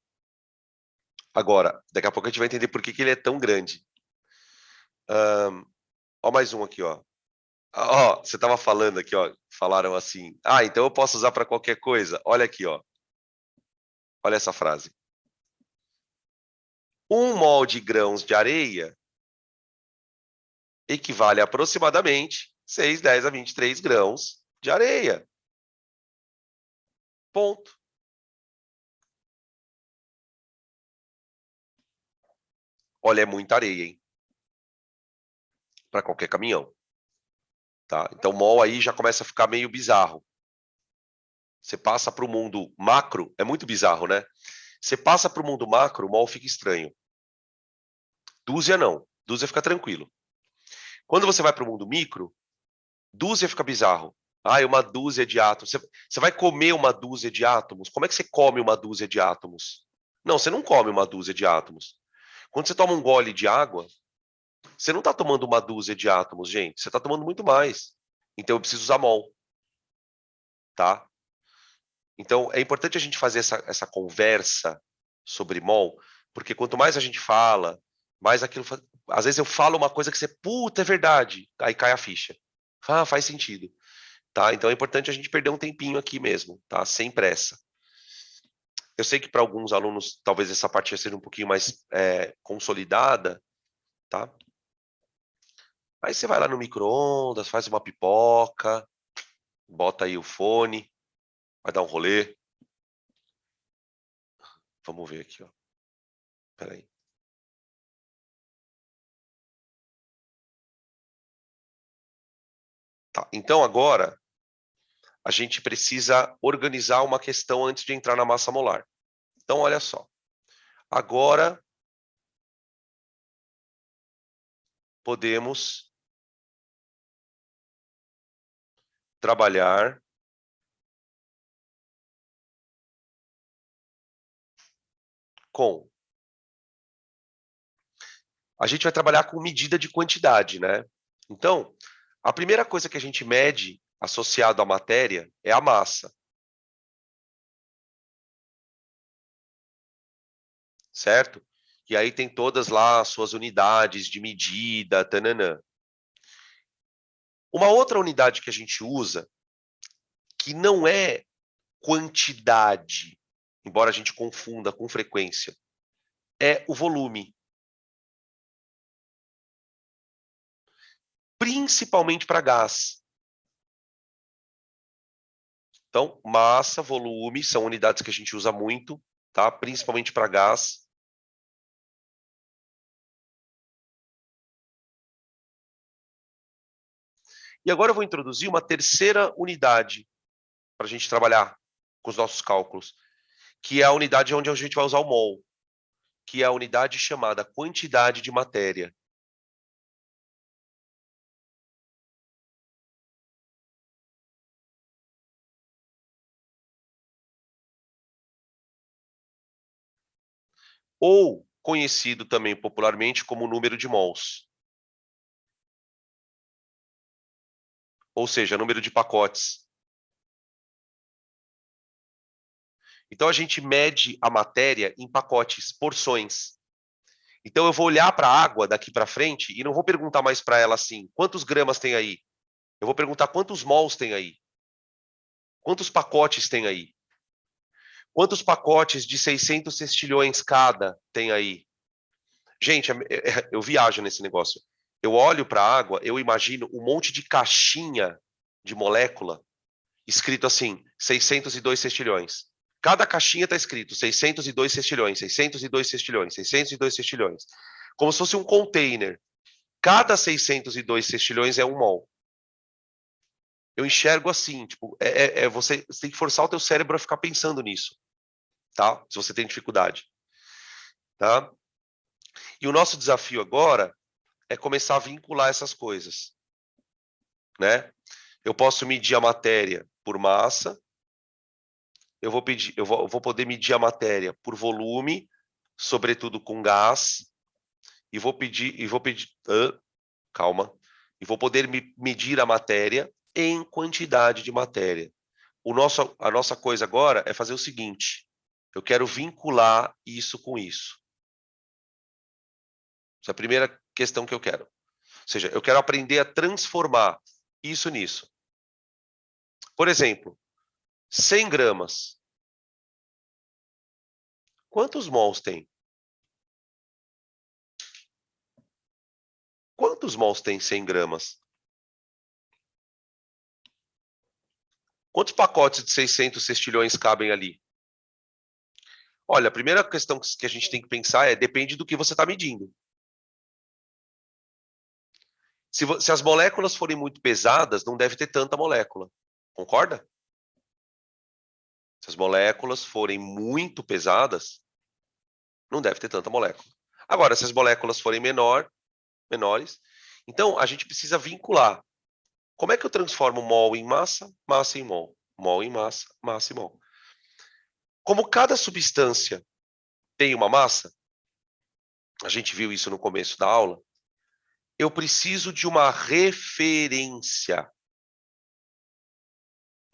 Agora, daqui a pouco a gente vai entender por que ele é tão grande. Ó, mais um aqui, ó. Ó, você estava falando aqui, ó. Falaram assim, então eu posso usar para qualquer coisa. Olha aqui, ó. Olha essa frase. 1 mol de grãos de areia equivale a aproximadamente 6, 10 a 23 grãos de areia. Ponto. Olha, é muita areia, hein? Para qualquer caminhão. Tá? Então, mol aí já começa a ficar meio bizarro. Você passa para o mundo macro, é muito bizarro, né? Você passa para o mundo macro, o mol fica estranho. Dúzia não. Dúzia fica tranquilo. Quando você vai para o mundo micro, dúzia fica bizarro. É uma dúzia de átomos. Você vai comer uma dúzia de átomos? Como é que você come uma dúzia de átomos? Não, você não come uma dúzia de átomos. Quando você toma um gole de água, você não está tomando uma dúzia de átomos, gente. Você está tomando muito mais. Então eu preciso usar mol. Tá? Então é importante a gente fazer essa conversa sobre mol, porque quanto mais a gente fala, mais aquilo. Às vezes eu falo uma coisa que você, puta, é verdade. Aí cai a ficha. Ah, faz sentido. Tá? Então é importante a gente perder um tempinho aqui mesmo, tá? Sem pressa. Eu sei que para alguns alunos talvez essa parte seja um pouquinho mais consolidada, tá? Aí você vai lá no micro-ondas, faz uma pipoca, bota aí o fone, vai dar um rolê. Vamos ver aqui, ó. Espera aí. Tá, então agora a gente precisa organizar uma questão antes de entrar na massa molar. Então olha só. Agora podemos trabalhar com. A gente vai trabalhar com medida de quantidade, né? Então, a primeira coisa que a gente mede associado à matéria é a massa, certo? E aí tem todas lá as suas unidades de medida, tananã. Uma outra unidade que a gente usa, que não é quantidade, embora a gente confunda com frequência, é o volume. Principalmente para gás. Então, massa, volume são unidades que a gente usa muito, tá? Principalmente para gás. E agora eu vou introduzir uma terceira unidade para a gente trabalhar com os nossos cálculos, que é a unidade onde a gente vai usar o mol, que é a unidade chamada quantidade de matéria. Ou conhecido também popularmente como número de mols. Ou seja, número de pacotes. Então a gente mede a matéria em pacotes, porções. Então eu vou olhar para a água daqui para frente e não vou perguntar mais para ela assim, quantos gramas tem aí? Eu vou perguntar quantos mols tem aí? Quantos pacotes tem aí? Quantos pacotes de 600 sextilhões cada tem aí? Gente, eu viajo nesse negócio. Eu olho para a água, eu imagino um monte de caixinha de molécula escrito assim, 602 sextilhões. Cada caixinha está escrito 602 sextilhões, 602 sextilhões, 602 sextilhões. Como se fosse um container. Cada 602 sextilhões é um mol. Eu enxergo assim, tipo, você tem que forçar o teu cérebro a ficar pensando nisso, tá? Se você tem dificuldade, tá? E o nosso desafio agora é começar a vincular essas coisas, né? Eu posso medir a matéria por massa, eu vou poder medir a matéria por volume, sobretudo com gás, calma, e vou poder medir a matéria em quantidade de matéria. A nossa coisa agora é fazer o seguinte: eu quero vincular isso com isso. Essa é a primeira questão que eu quero. Ou seja, eu quero aprender a transformar isso nisso. Por exemplo, 100 gramas. Quantos mols tem? Quantos mols tem 100 gramas? Quantos pacotes de 600 sextilhões cabem ali? Olha, a primeira questão que a gente tem que pensar depende do que você está medindo. Se as moléculas forem muito pesadas, não deve ter tanta molécula. Concorda? Se as moléculas forem muito pesadas, não deve ter tanta molécula. Agora, se as moléculas forem menores, então a gente precisa vincular. Como é que eu transformo mol em massa, massa em mol? Mol em massa, massa em mol. Como cada substância tem uma massa, a gente viu isso no começo da aula, eu preciso de uma referência.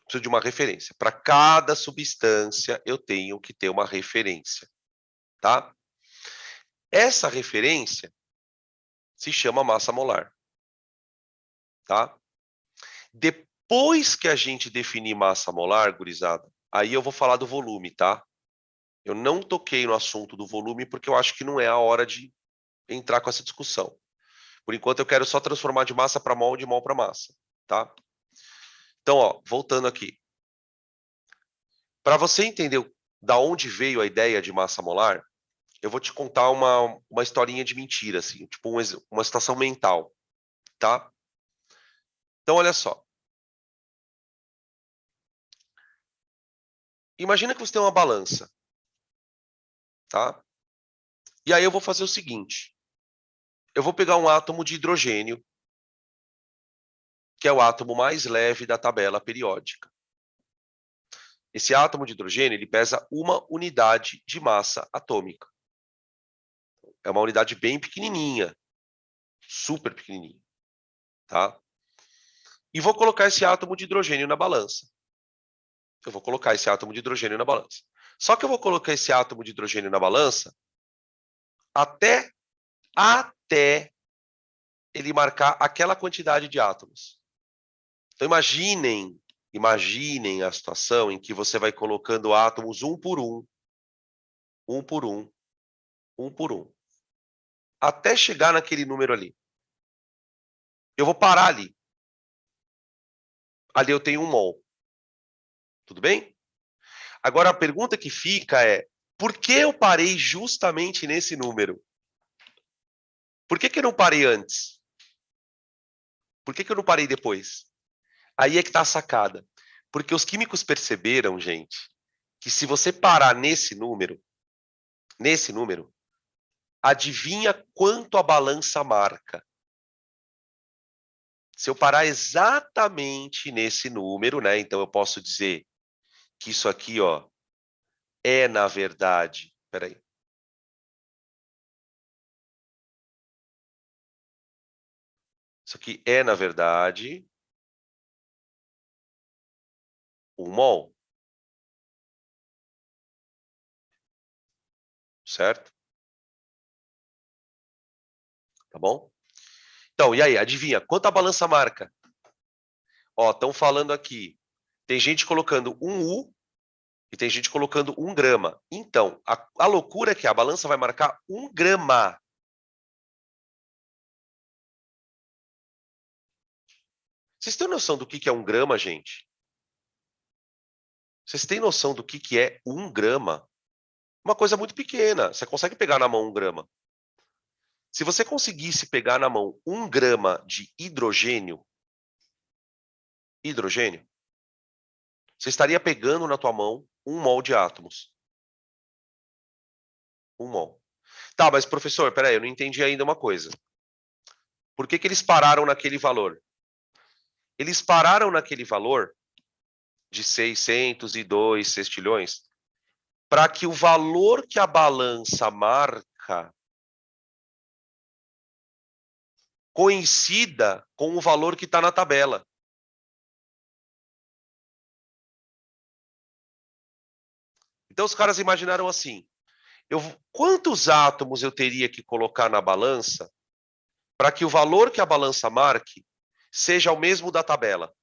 Preciso de uma referência. Para cada substância, eu tenho que ter uma referência, tá? Essa referência se chama massa molar, tá? Depois que a gente definir massa molar, gurizada, aí eu vou falar do volume, tá? Eu não toquei no assunto do volume porque eu acho que não é a hora de entrar com essa discussão. Por enquanto, eu quero só transformar de massa para mol, de mol para massa, tá? Então, ó, voltando aqui. Para você entender da onde veio a ideia de massa molar, eu vou te contar uma historinha de mentira, assim, tipo uma situação mental, tá? Então, olha só. Imagina que você tem uma balança, tá? E aí eu vou fazer o seguinte. Eu vou pegar um átomo de hidrogênio, que é o átomo mais leve da tabela periódica. Esse átomo de hidrogênio, ele pesa 1 unidade de massa atômica. É uma unidade bem pequenininha, super pequenininha, tá? E vou colocar esse átomo de hidrogênio na balança. Eu vou colocar esse átomo de hidrogênio na balança. Só que eu vou colocar esse átomo de hidrogênio na balança até ele marcar aquela quantidade de átomos. Então imaginem a situação em que você vai colocando átomos um por um, um por um, um por um, até chegar naquele número ali. Eu vou parar ali. Ali eu tenho 1 mol. Tudo bem? Agora a pergunta que fica é: por que eu parei justamente nesse número? Por que eu não parei antes? Por que eu não parei depois? Aí é que está a sacada. Porque os químicos perceberam, gente, que se você parar nesse número, adivinha quanto a balança marca? Se eu parar exatamente nesse número, né? Então eu posso dizer que isso aqui, ó, é na verdade. Peraí. Isso aqui é na verdade 1 mol, certo? Tá bom? Então, e aí, adivinha? Quanto a balança marca? Ó, estão falando aqui. Tem gente colocando 1 U e tem gente colocando 1 grama. Então, a loucura é que a balança vai marcar 1 grama. Vocês têm noção do que é 1 grama, gente? Vocês têm noção do que é 1 grama? Uma coisa muito pequena. Você consegue pegar na mão 1 grama. Se você conseguisse pegar na mão 1 grama de hidrogênio, você estaria pegando na tua mão 1 mol de átomos. 1 mol. Tá, mas professor, peraí, eu não entendi ainda uma coisa. Por que eles pararam naquele valor? Eles pararam naquele valor de 602 sextilhões para que o valor que a balança marca coincida com o valor que está na tabela. Então os caras imaginaram assim: quantos átomos eu teria que colocar na balança para que o valor que a balança marque seja o mesmo da tabela?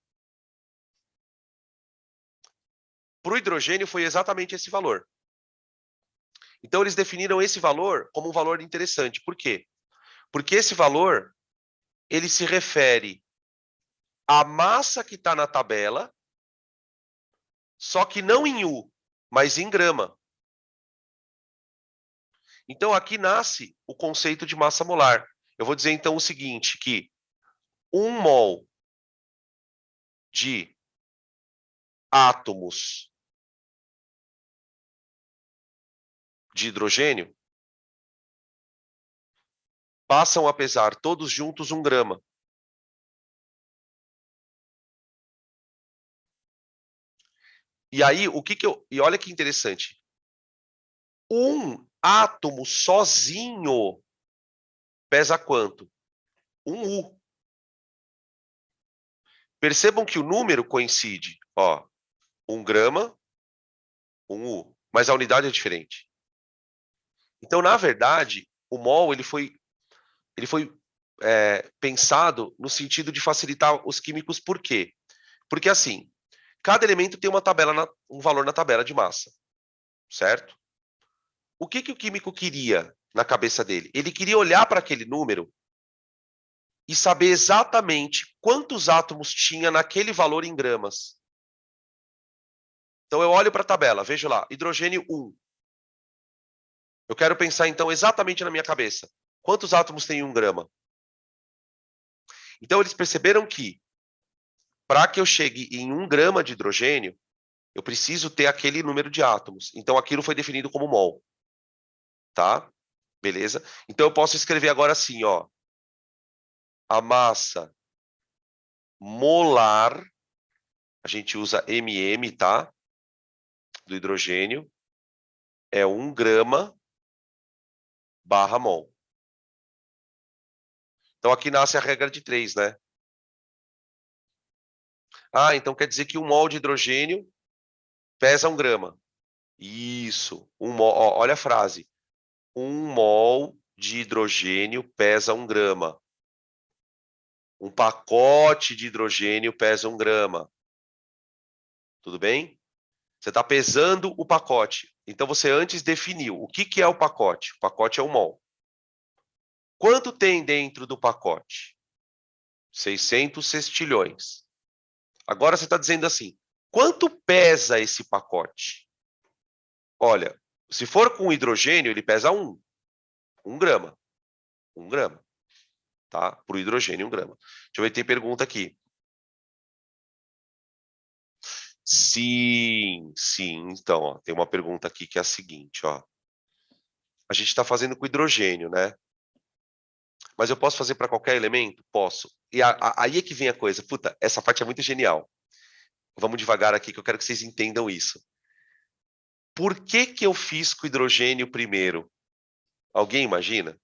Para o hidrogênio foi exatamente esse valor. Então eles definiram esse valor como um valor interessante. Por quê? Porque esse valor ele se refere à massa que está na tabela, só que não em U, mas em grama. Então aqui nasce o conceito de massa molar. Eu vou dizer então o seguinte, que 1 mol de átomos de hidrogênio passam a pesar todos juntos 1 grama. E aí, e olha que interessante. Um átomo sozinho pesa quanto? 1 U. Percebam que o número coincide, ó, 1 grama, 1 U, mas a unidade é diferente. Então, na verdade, o mol ele foi pensado no sentido de facilitar os químicos, por quê? Porque assim, cada elemento tem uma tabela, um valor na tabela de massa, certo? O que o químico queria na cabeça dele? Ele queria olhar para aquele número e saber exatamente quantos átomos tinha naquele valor em gramas. Então eu olho para a tabela, vejo lá, hidrogênio 1. Eu quero pensar então exatamente na minha cabeça, quantos átomos tem em 1 grama? Então eles perceberam que para que eu chegue em 1 grama de hidrogênio, eu preciso ter aquele número de átomos. Então aquilo foi definido como mol. Tá? Beleza? Então eu posso escrever agora assim, ó. A massa molar, a gente usa mm, tá? Do hidrogênio, é 1 grama barra mol. Então aqui nasce a regra de 3, né? Ah, então quer dizer que 1 mol de hidrogênio pesa 1 grama. Isso. 1 mol, ó, olha a frase. 1 mol de hidrogênio pesa 1 grama. Um pacote de hidrogênio pesa 1 grama. Tudo bem? Você está pesando o pacote. Então você antes definiu o que é o pacote. O pacote é 1 mol. Quanto tem dentro do pacote? 600 sextilhões. Agora você está dizendo assim, quanto pesa esse pacote? Olha, se for com hidrogênio, ele pesa 1. 1 grama. 1 grama. Tá? Para o hidrogênio, 1 grama. Deixa eu ver, tem pergunta aqui. Sim, sim. Então, ó, tem uma pergunta aqui que é a seguinte, ó. A gente está fazendo com hidrogênio, né? Mas eu posso fazer para qualquer elemento? Posso. E aí é que vem a coisa. Puta, essa parte é muito genial. Vamos devagar aqui que eu quero que vocês entendam isso. Por que eu fiz com hidrogênio primeiro? Alguém imagina?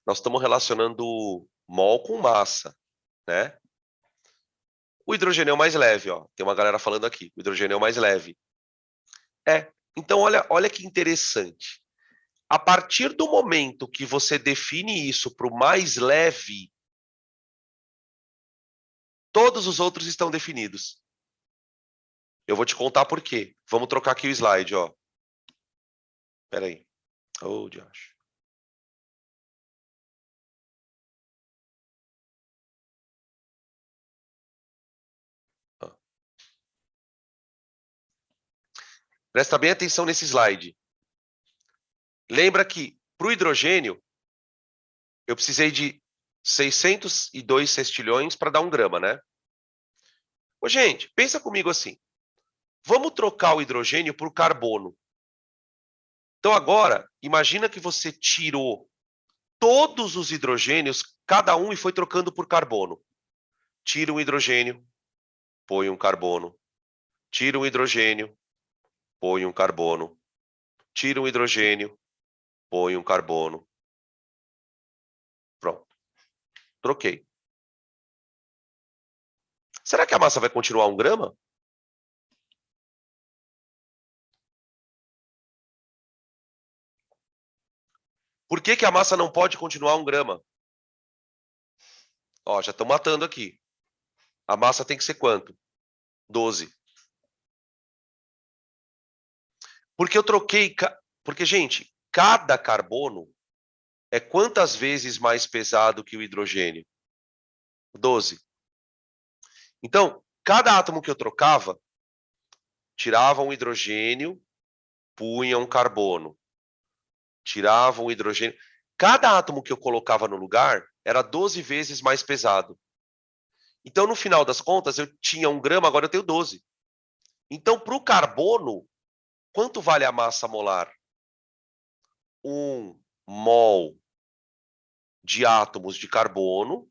Nós estamos relacionando mol com massa, né? O hidrogênio é o mais leve, ó. Tem uma galera falando aqui. O hidrogênio é o mais leve. Então olha que interessante. A partir do momento que você define isso para o mais leve, todos os outros estão definidos. Eu vou te contar por quê. Vamos trocar aqui o slide, ó. Espera aí. Oh, Josh. Ah. Presta bem atenção nesse slide. Lembra que para o hidrogênio, eu precisei de 602 sextilhões para dar 1 grama, né? Ô, gente, pensa comigo assim. Vamos trocar o hidrogênio por carbono. Então agora, imagina que você tirou todos os hidrogênios, cada um, e foi trocando por carbono. Tira um hidrogênio, põe um carbono. Tira um hidrogênio, põe um carbono. Tira um hidrogênio, põe um carbono. Pronto. Troquei. Será que a massa vai continuar 1 grama? Por que a massa não pode continuar 1 grama? Ó, já estão matando aqui. A massa tem que ser quanto? 12. Porque eu troquei... Porque, gente, cada carbono é quantas vezes mais pesado que o hidrogênio? 12. Então, cada átomo que eu trocava, tirava um hidrogênio, punha um carbono. Tirava um hidrogênio. Cada átomo que eu colocava no lugar era 12 vezes mais pesado. Então, no final das contas, eu tinha 1 grama, agora eu tenho 12. Então, para o carbono, quanto vale a massa molar? 1 mol de átomos de carbono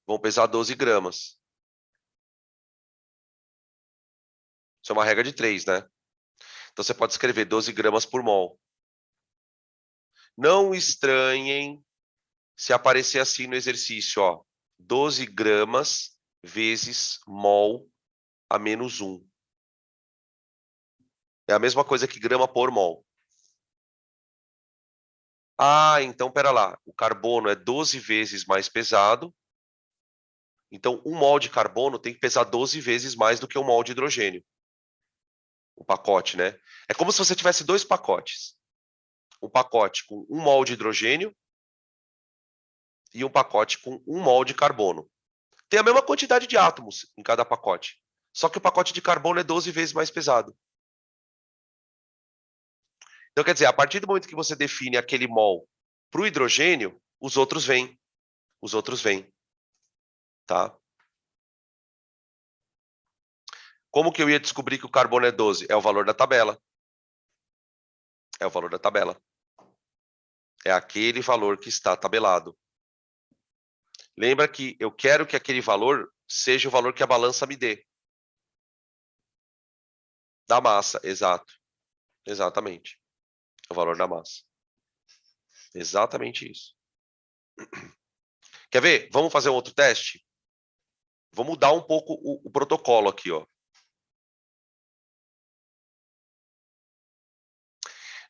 vão pesar 12 gramas. Isso é uma regra de 3, né? Então, você pode escrever 12 gramas por mol. Não estranhem se aparecer assim no exercício, ó. 12 gramas vezes mol a menos 1. É a mesma coisa que grama por mol. Ah, então, pera lá. O carbono é 12 vezes mais pesado. Então, 1 mol de carbono tem que pesar 12 vezes mais do que 1 mol de hidrogênio. O pacote, né? É como se você tivesse 2 pacotes. Um pacote com 1 mol de hidrogênio e um pacote com 1 mol de carbono. Tem a mesma quantidade de átomos em cada pacote. Só que o pacote de carbono é 12 vezes mais pesado. Então, quer dizer, a partir do momento que você define aquele mol para o hidrogênio, os outros vêm. Os outros vêm. Tá? Como que eu ia descobrir que o carbono é 12? É o valor da tabela. É o valor da tabela. É aquele valor que está tabelado. Lembra que eu quero que aquele valor seja o valor que a balança me dê. Da massa, exato. Exatamente. O valor da massa. Exatamente isso. Quer ver? Vamos fazer um outro teste? Vou mudar um pouco o protocolo aqui, ó.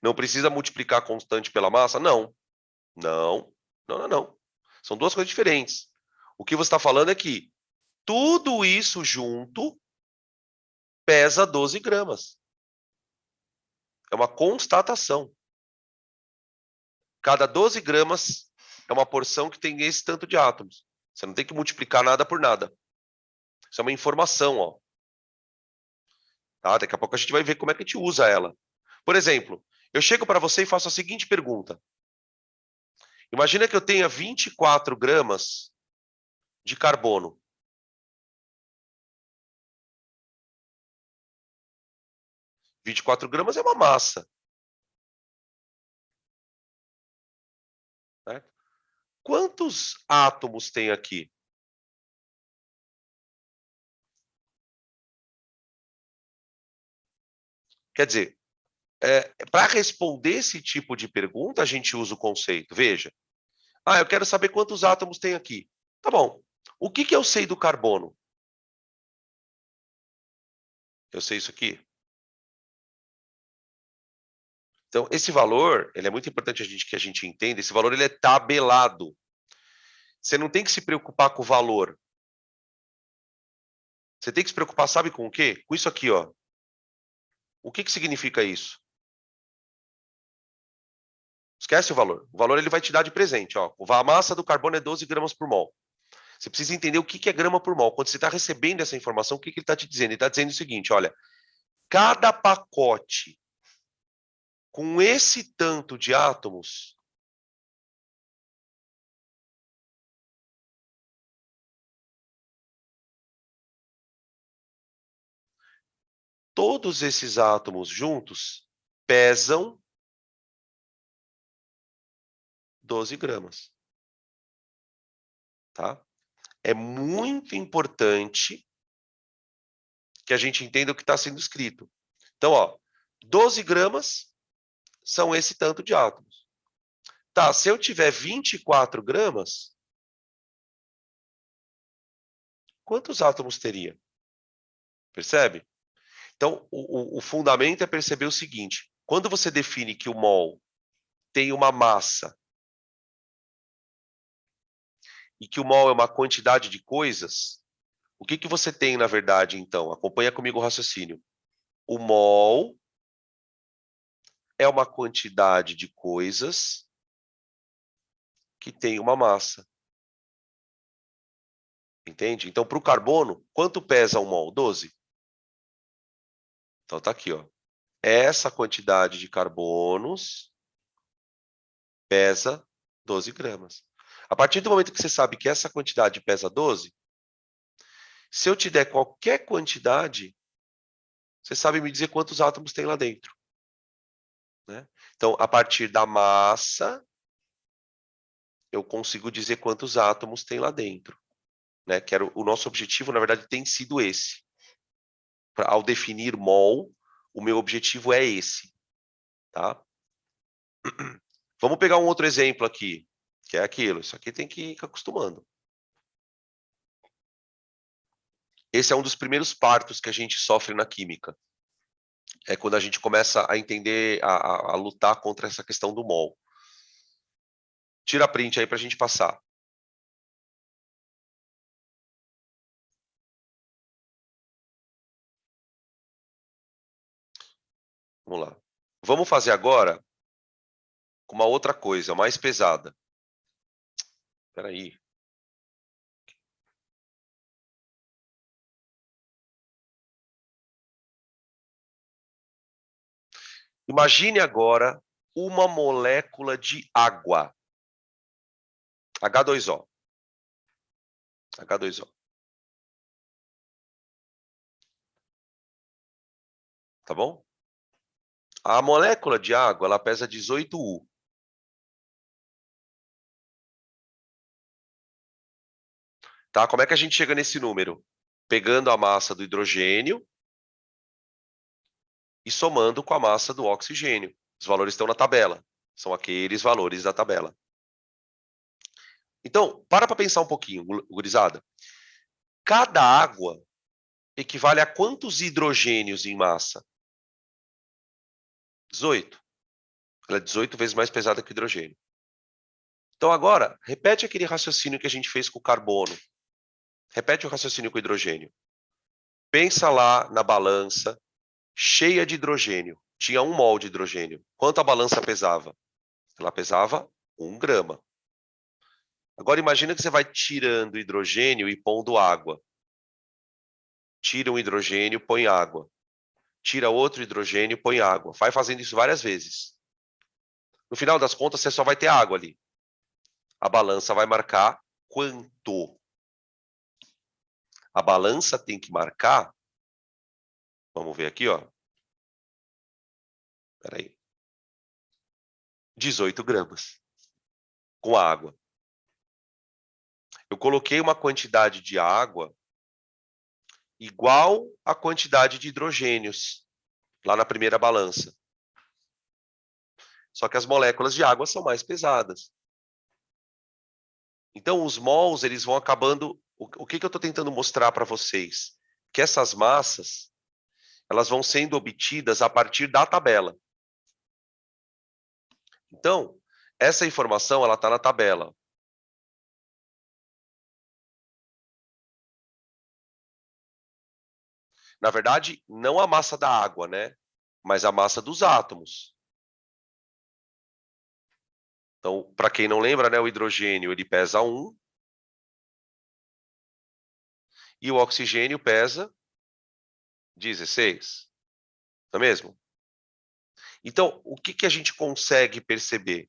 Não precisa multiplicar a constante pela massa? Não. Não. Não, não, não. São duas coisas diferentes. O que você está falando é que tudo isso junto pesa 12 gramas. É uma constatação. Cada 12 gramas é uma porção que tem esse tanto de átomos. Você não tem que multiplicar nada por nada. Isso é uma informação, ó. Tá? Daqui a pouco a gente vai ver como é que a gente usa ela. Por exemplo, eu chego para você e faço a seguinte pergunta. Imagina que eu tenha 24 gramas de carbono. 24 gramas é uma massa. Né? Quantos átomos tem aqui? Quer dizer, para responder esse tipo de pergunta, a gente usa o conceito. Veja. Ah, eu quero saber quantos átomos tem aqui. Tá bom. O que eu sei do carbono? Eu sei isso aqui. Então, esse valor, ele é muito importante que a gente entenda, esse valor ele é tabelado. Você não tem que se preocupar com o valor. Você tem que se preocupar, sabe com o quê? Com isso aqui, ó. O que significa isso? Esquece o valor. O valor ele vai te dar de presente, ó. A massa do carbono é 12 gramas por mol. Você precisa entender o que é grama por mol. Quando você está recebendo essa informação, o que ele está te dizendo? Ele está dizendo o seguinte, olha, cada pacote com esse tanto de átomos, todos esses átomos juntos pesam 12 gramas. Tá? É muito importante que a gente entenda o que está sendo escrito. Então, ó, 12 gramas são esse tanto de átomos. Tá, se eu tiver 24 gramas, quantos átomos teria? Percebe? Então, o fundamento é perceber o seguinte: quando você define que o mol tem uma massa e que o mol é uma quantidade de coisas, o que você tem, na verdade, então? Acompanha comigo o raciocínio. O mol é uma quantidade de coisas que tem uma massa. Entende? Então, para o carbono, quanto pesa um mol? 12. Então, tá aqui, ó. Essa quantidade de carbonos pesa 12 gramas. A partir do momento que você sabe que essa quantidade pesa 12, se eu te der qualquer quantidade, você sabe me dizer quantos átomos tem lá dentro. Né? Então, a partir da massa, eu consigo dizer quantos átomos tem lá dentro. Né? Que era o nosso objetivo, na verdade, tem sido esse. Ao definir mol, o meu objetivo é esse. Tá? Vamos pegar um outro exemplo aqui, que é aquilo. Isso aqui tem que ir acostumando. Esse é um dos primeiros partos que a gente sofre na química. É quando a gente começa a entender, a lutar contra essa questão do mol. Tira a print aí para a gente passar. Vamos lá. Vamos fazer agora com uma outra coisa, mais pesada. Espera aí. Imagine agora uma molécula de água. H2O. H2O. Tá bom? A molécula de água, ela pesa 18 U. Tá? Como é que a gente chega nesse número? Pegando a massa do hidrogênio e somando com a massa do oxigênio. Os valores estão na tabela. São aqueles valores da tabela. Então, para pensar um pouquinho, gurizada. Cada água equivale a quantos hidrogênios em massa? 18. Ela é 18 vezes mais pesada que o hidrogênio. Então, agora, repete aquele raciocínio que a gente fez com o carbono. Repete o raciocínio com o hidrogênio. Pensa lá na balança cheia de hidrogênio. Tinha 1 mol de hidrogênio. Quanto a balança pesava? Ela pesava 1 grama. Agora imagina que você vai tirando hidrogênio e pondo água. Tira um hidrogênio, põe água. Tira outro hidrogênio, põe água. Vai fazendo isso várias vezes. No final das contas, você só vai ter água ali. A balança vai marcar quanto? A balança tem que marcar, vamos ver aqui, ó. Espera aí. 18 gramas com a água. Eu coloquei uma quantidade de água igual à quantidade de hidrogênios lá na primeira balança. Só que as moléculas de água são mais pesadas. Então, os mols, eles vão acabando... O que eu estou tentando mostrar para vocês? Que essas massas, elas vão sendo obtidas a partir da tabela. Então, essa informação, ela está na tabela. Na verdade, não a massa da água, né? Mas a massa dos átomos. Então, para quem não lembra, né, o hidrogênio ele pesa 1 e o oxigênio pesa 16. Não é mesmo? Então, o que a gente consegue perceber?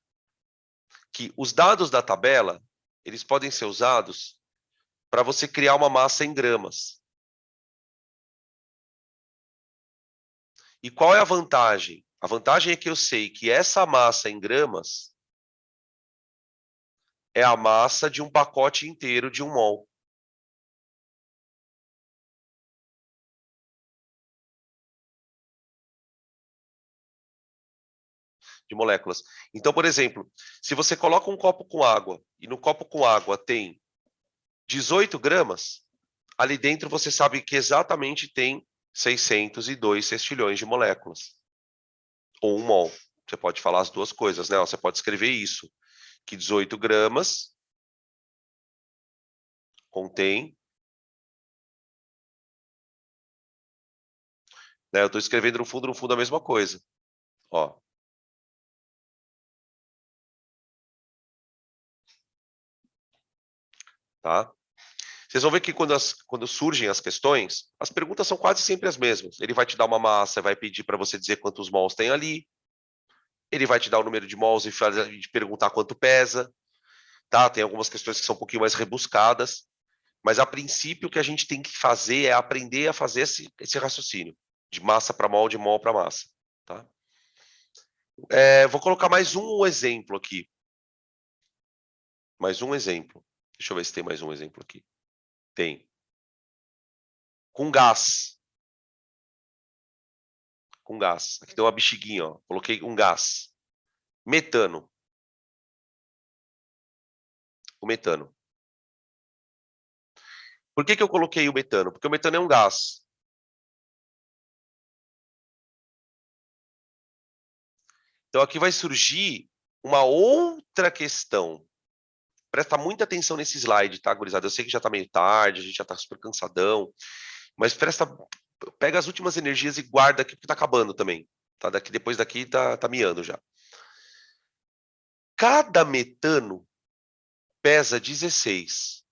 Que os dados da tabela, eles podem ser usados para você criar uma massa em gramas. E qual é a vantagem? A vantagem é que eu sei que essa massa em gramas é a massa de um pacote inteiro de 1 mol. De moléculas. Então, por exemplo, se você coloca um copo com água e no copo com água tem 18 gramas, ali dentro você sabe que exatamente tem 602 sextilhões de moléculas. Ou 1 mol. Você pode falar as duas coisas, né? Você pode escrever isso, que 18 gramas contém... Né, eu estou escrevendo no fundo a mesma coisa. Ó. Tá? Vocês vão ver que quando surgem as questões, as perguntas são quase sempre as mesmas. Ele vai te dar uma massa, vai pedir para você dizer quantos mols tem ali. Ele vai te dar o número de mols e te perguntar quanto pesa. Tá? Tem algumas questões que são um pouquinho mais rebuscadas. Mas, a princípio, o que a gente tem que fazer é aprender a fazer esse raciocínio. De massa para mol, de mol para massa. Tá? Vou colocar mais um exemplo aqui. Mais um exemplo. Deixa eu ver se tem mais um exemplo aqui. Tem. Com gás. Com gás. Aqui tem uma bexiguinha, ó. Coloquei um gás. Metano. O metano. Por que eu coloquei o metano? Porque o metano é um gás. Então, aqui vai surgir uma outra questão. Presta muita atenção nesse slide, tá, gurizada? Eu sei que já tá meio tarde, a gente já tá super cansadão, mas pega as últimas energias e guarda aqui, porque tá acabando também. Tá? Depois daqui tá miando já. Cada metano pesa 16.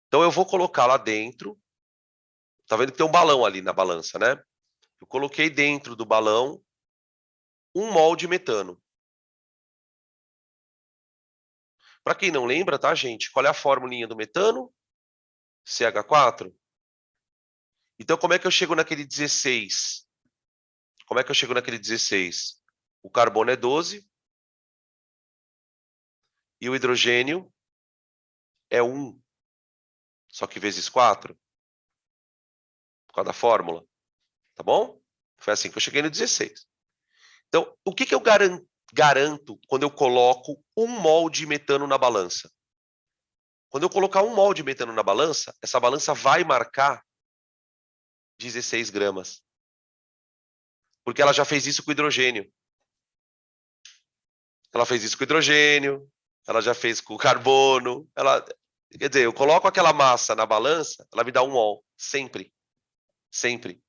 Então, eu vou colocar lá dentro. Tá vendo que tem um balão ali na balança, né? Eu coloquei dentro do balão 1 mol de metano. Para quem não lembra, tá, gente? Qual é a formulinha do metano? CH4. Então, como é que eu chego naquele 16? Como é que eu chego naquele 16? O carbono é 12 e o hidrogênio é 1, só que vezes 4, por causa da fórmula. Tá bom? Foi assim que eu cheguei no 16. Então, o que eu garanto quando eu coloco 1 mol de metano na balança? Quando eu colocar 1 mol de metano na balança, essa balança vai marcar 16 gramas. Porque ela já fez isso com o hidrogênio. Ela fez isso com o hidrogênio, ela já fez com o carbono. Quer dizer, eu coloco aquela massa na balança, ela me dá 1 mol. Sempre. Sempre.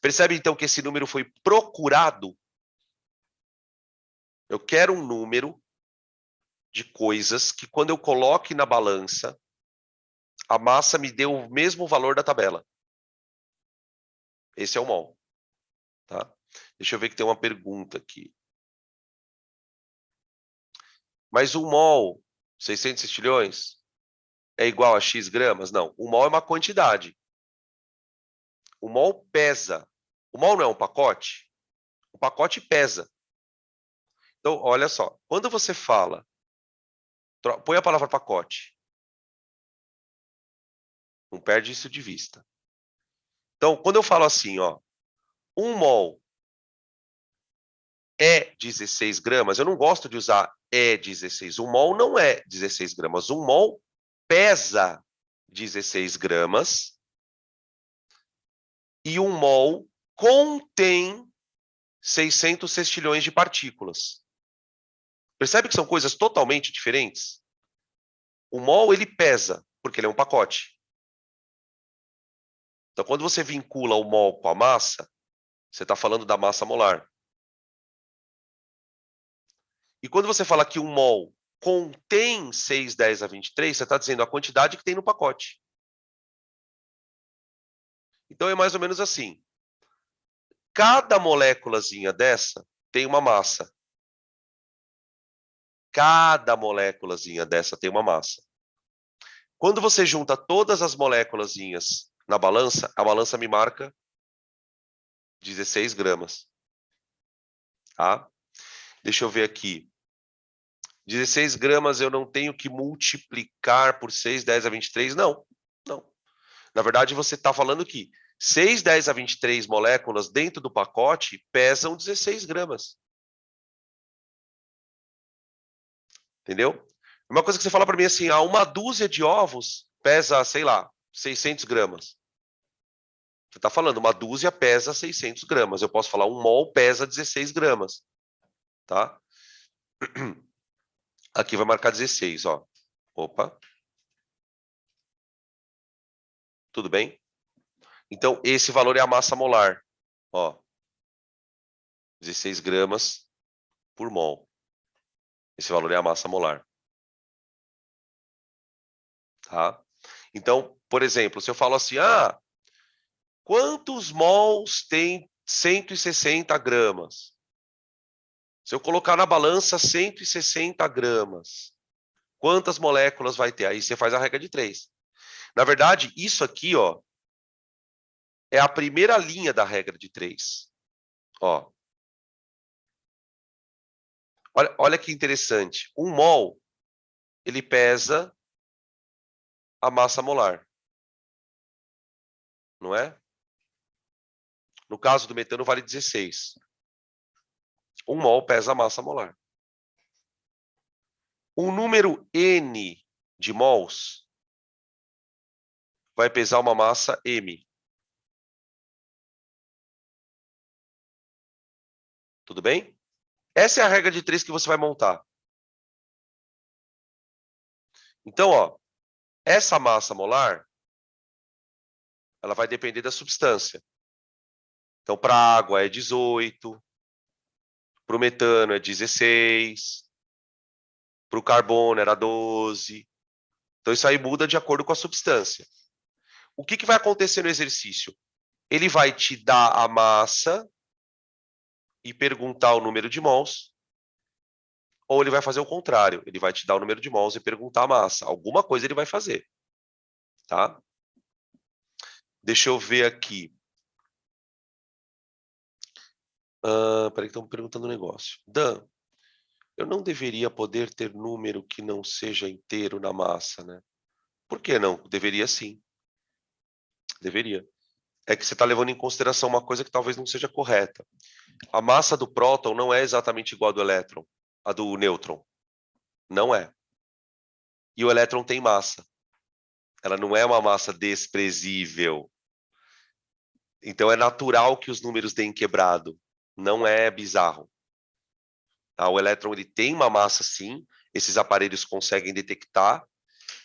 Percebe, então, que esse número foi procurado? Eu quero um número de coisas que, quando eu coloque na balança, a massa me dê o mesmo valor da tabela. Esse é o mol. Tá? Deixa eu ver que tem uma pergunta aqui. Mas 1 mol, 600 sextilhões, é igual a X gramas? Não. 1 mol é uma quantidade. O mol pesa. O mol não é um pacote? O pacote pesa. Então, olha só. Quando você fala... Põe a palavra pacote. Não perde isso de vista. Então, quando eu falo assim, ó, 1 mol é 16 gramas, eu não gosto de usar é 16. 1 mol não é 16 gramas. 1 mol pesa 16 gramas e 1 mol contém 600 sextilhões de partículas. Percebe que são coisas totalmente diferentes? O mol, ele pesa, porque ele é um pacote. Então, quando você vincula o mol com a massa, você está falando da massa molar. E quando você fala que um mol contém 6, 10 a 23, você está dizendo a quantidade que tem no pacote. Então, é mais ou menos assim. Cada moléculazinha dessa tem uma massa. Cada moléculazinha dessa tem uma massa. Quando você junta todas as moléculazinhas na balança, a balança me marca 16 gramas. Tá? Deixa eu ver aqui. 16 gramas eu não tenho que multiplicar por 6, 10 a 23? Não, não. Na verdade, você está falando que 6, 10 a 23 moléculas dentro do pacote pesam 16 gramas. Entendeu? Uma coisa que você fala para mim assim, uma dúzia de ovos pesa, sei lá, 600 gramas. Você está falando, uma dúzia pesa 600 gramas. Eu posso falar, um mol pesa 16 gramas. Tá? Aqui vai marcar 16, ó. Opa. Tudo bem? Então, esse valor é a massa molar. Ó. 16 gramas por mol. Esse valor é a massa molar. Tá? Então, por exemplo, se eu falo assim, quantos mols tem 160 gramas? Se eu colocar na balança 160 gramas, quantas moléculas vai ter? Aí você faz a regra de 3. Na verdade, isso aqui, ó, é a primeira linha da regra de 3. Ó. Olha que interessante. Um mol, ele pesa a massa molar. Não é? No caso do metano, vale 16. Um mol pesa a massa molar. Um número N de mols vai pesar uma massa M. Tudo bem? Essa é a regra de 3 que você vai montar. Então, ó, essa massa molar, ela vai depender da substância. Então, para a água é 18, para o metano é 16, para o carbono era 12. Então, isso aí muda de acordo com a substância. O que vai acontecer no exercício? Ele vai te dar a massa e perguntar o número de mols, ou ele vai fazer o contrário. Ele vai te dar o número de mols e perguntar a massa. Alguma coisa ele vai fazer. Tá? Deixa eu ver aqui. Peraí que estão me perguntando um negócio. Dan, eu não deveria poder ter número que não seja inteiro na massa, né? Por que não? Deveria sim. Deveria. É que você está levando em consideração uma coisa que talvez não seja correta. A massa do próton não é exatamente igual à do elétron, a do nêutron. Não é. E o elétron tem massa. Ela não é uma massa desprezível. Então é natural que os números deem quebrado. Não é bizarro. Tá? O elétron ele tem uma massa sim, esses aparelhos conseguem detectar,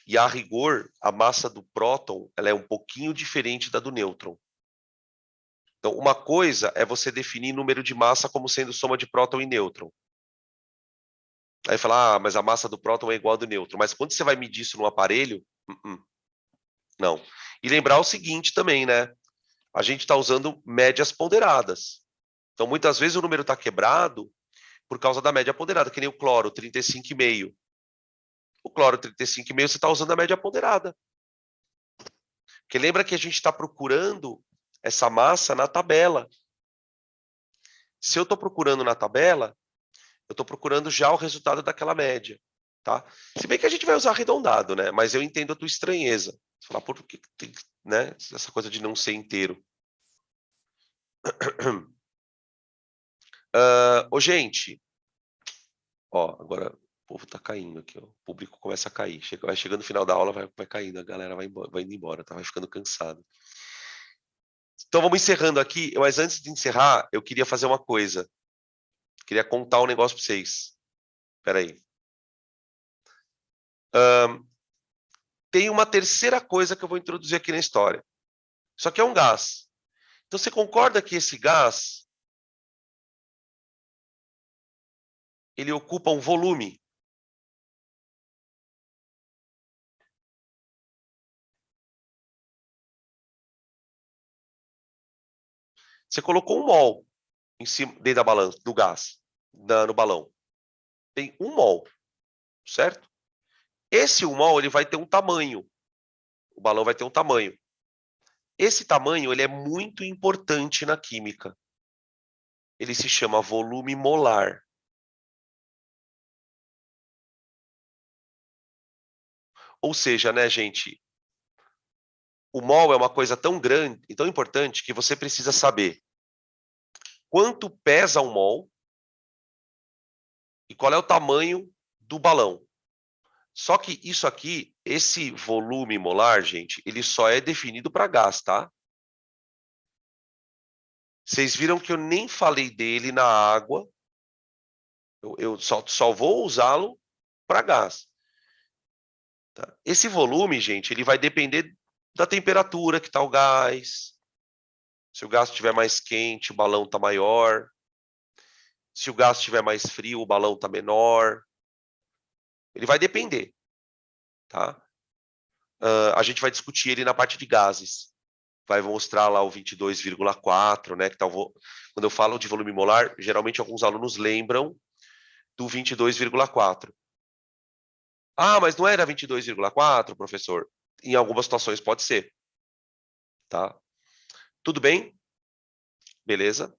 e a rigor, a massa do próton ela é um pouquinho diferente da do nêutron. Então, uma coisa é você definir número de massa como sendo soma de próton e nêutron. Aí fala, mas a massa do próton é igual a do nêutron. Mas quando você vai medir isso no aparelho, não. E lembrar o seguinte também, né? A gente está usando médias ponderadas. Então, muitas vezes o número está quebrado por causa da média ponderada, que nem o cloro, 35,5. O cloro 35,5 você está usando a média ponderada. Porque lembra que a gente está procurando essa massa na tabela. Se eu estou procurando na tabela, eu estou procurando já o resultado daquela média. Tá? Se bem que a gente vai usar arredondado, né? Mas eu entendo a tua estranheza. Você fala, por que tem, né? Essa coisa de não ser inteiro. Ô, gente, ó, agora o povo tá caindo aqui, ó. O público começa a cair. Vai chegando no final da aula, vai caindo, a galera vai indo embora, tá? Vai ficando cansado. Então vamos encerrando aqui, mas antes de encerrar, eu queria fazer uma coisa. Queria contar um negócio para vocês. Espera aí. Tem uma terceira coisa que eu vou introduzir aqui na história. Isso aqui é um gás. Então você concorda que esse gás ele ocupa um volume? Você colocou um mol em cima, dentro da balança, do gás, no balão. Tem 1 mol, certo? Esse 1 mol ele vai ter um tamanho. O balão vai ter um tamanho. Esse tamanho ele é muito importante na química. Ele se chama volume molar. Ou seja, né, gente, o mol é uma coisa tão grande e tão importante que você precisa saber quanto pesa um mol e qual é o tamanho do balão. Só que isso aqui, esse volume molar, gente, ele só é definido para gás, tá? Vocês viram que eu nem falei dele na água. Eu só vou usá-lo para gás. Tá? Esse volume, gente, ele vai depender da temperatura que está o gás. Se o gás estiver mais quente, o balão está maior. Se o gás estiver mais frio, o balão está menor. Ele vai depender. Tá? A gente vai discutir ele na parte de gases. Vai mostrar lá o 22,4, né? Quando eu falo de volume molar, geralmente alguns alunos lembram do 22,4. Ah, mas não era 22,4, professor? Em algumas situações pode ser. Tá? Tudo bem? Beleza?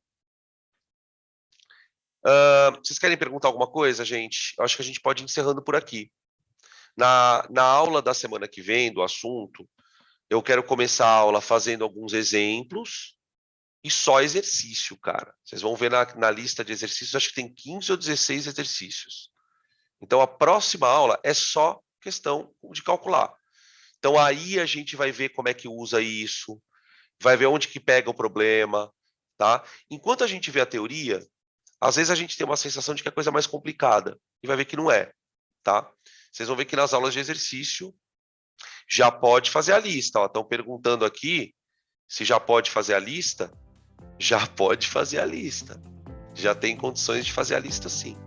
Vocês querem perguntar alguma coisa, gente? Eu acho que a gente pode ir encerrando por aqui. Na aula da semana que vem, do assunto, eu quero começar a aula fazendo alguns exemplos e só exercício, cara. Vocês vão ver na lista de exercícios, acho que tem 15 ou 16 exercícios. Então, a próxima aula é só questão de calcular. Então, aí a gente vai ver como é que usa isso, vai ver onde que pega o problema, tá? Enquanto a gente vê a teoria, Às vezes a gente tem uma sensação de que é coisa mais complicada, e vai ver que não é, tá? Vocês vão ver que nas aulas de exercício já pode fazer a lista. Estão perguntando aqui se já pode fazer a lista. Já pode fazer a lista. Já tem condições de fazer a lista, sim.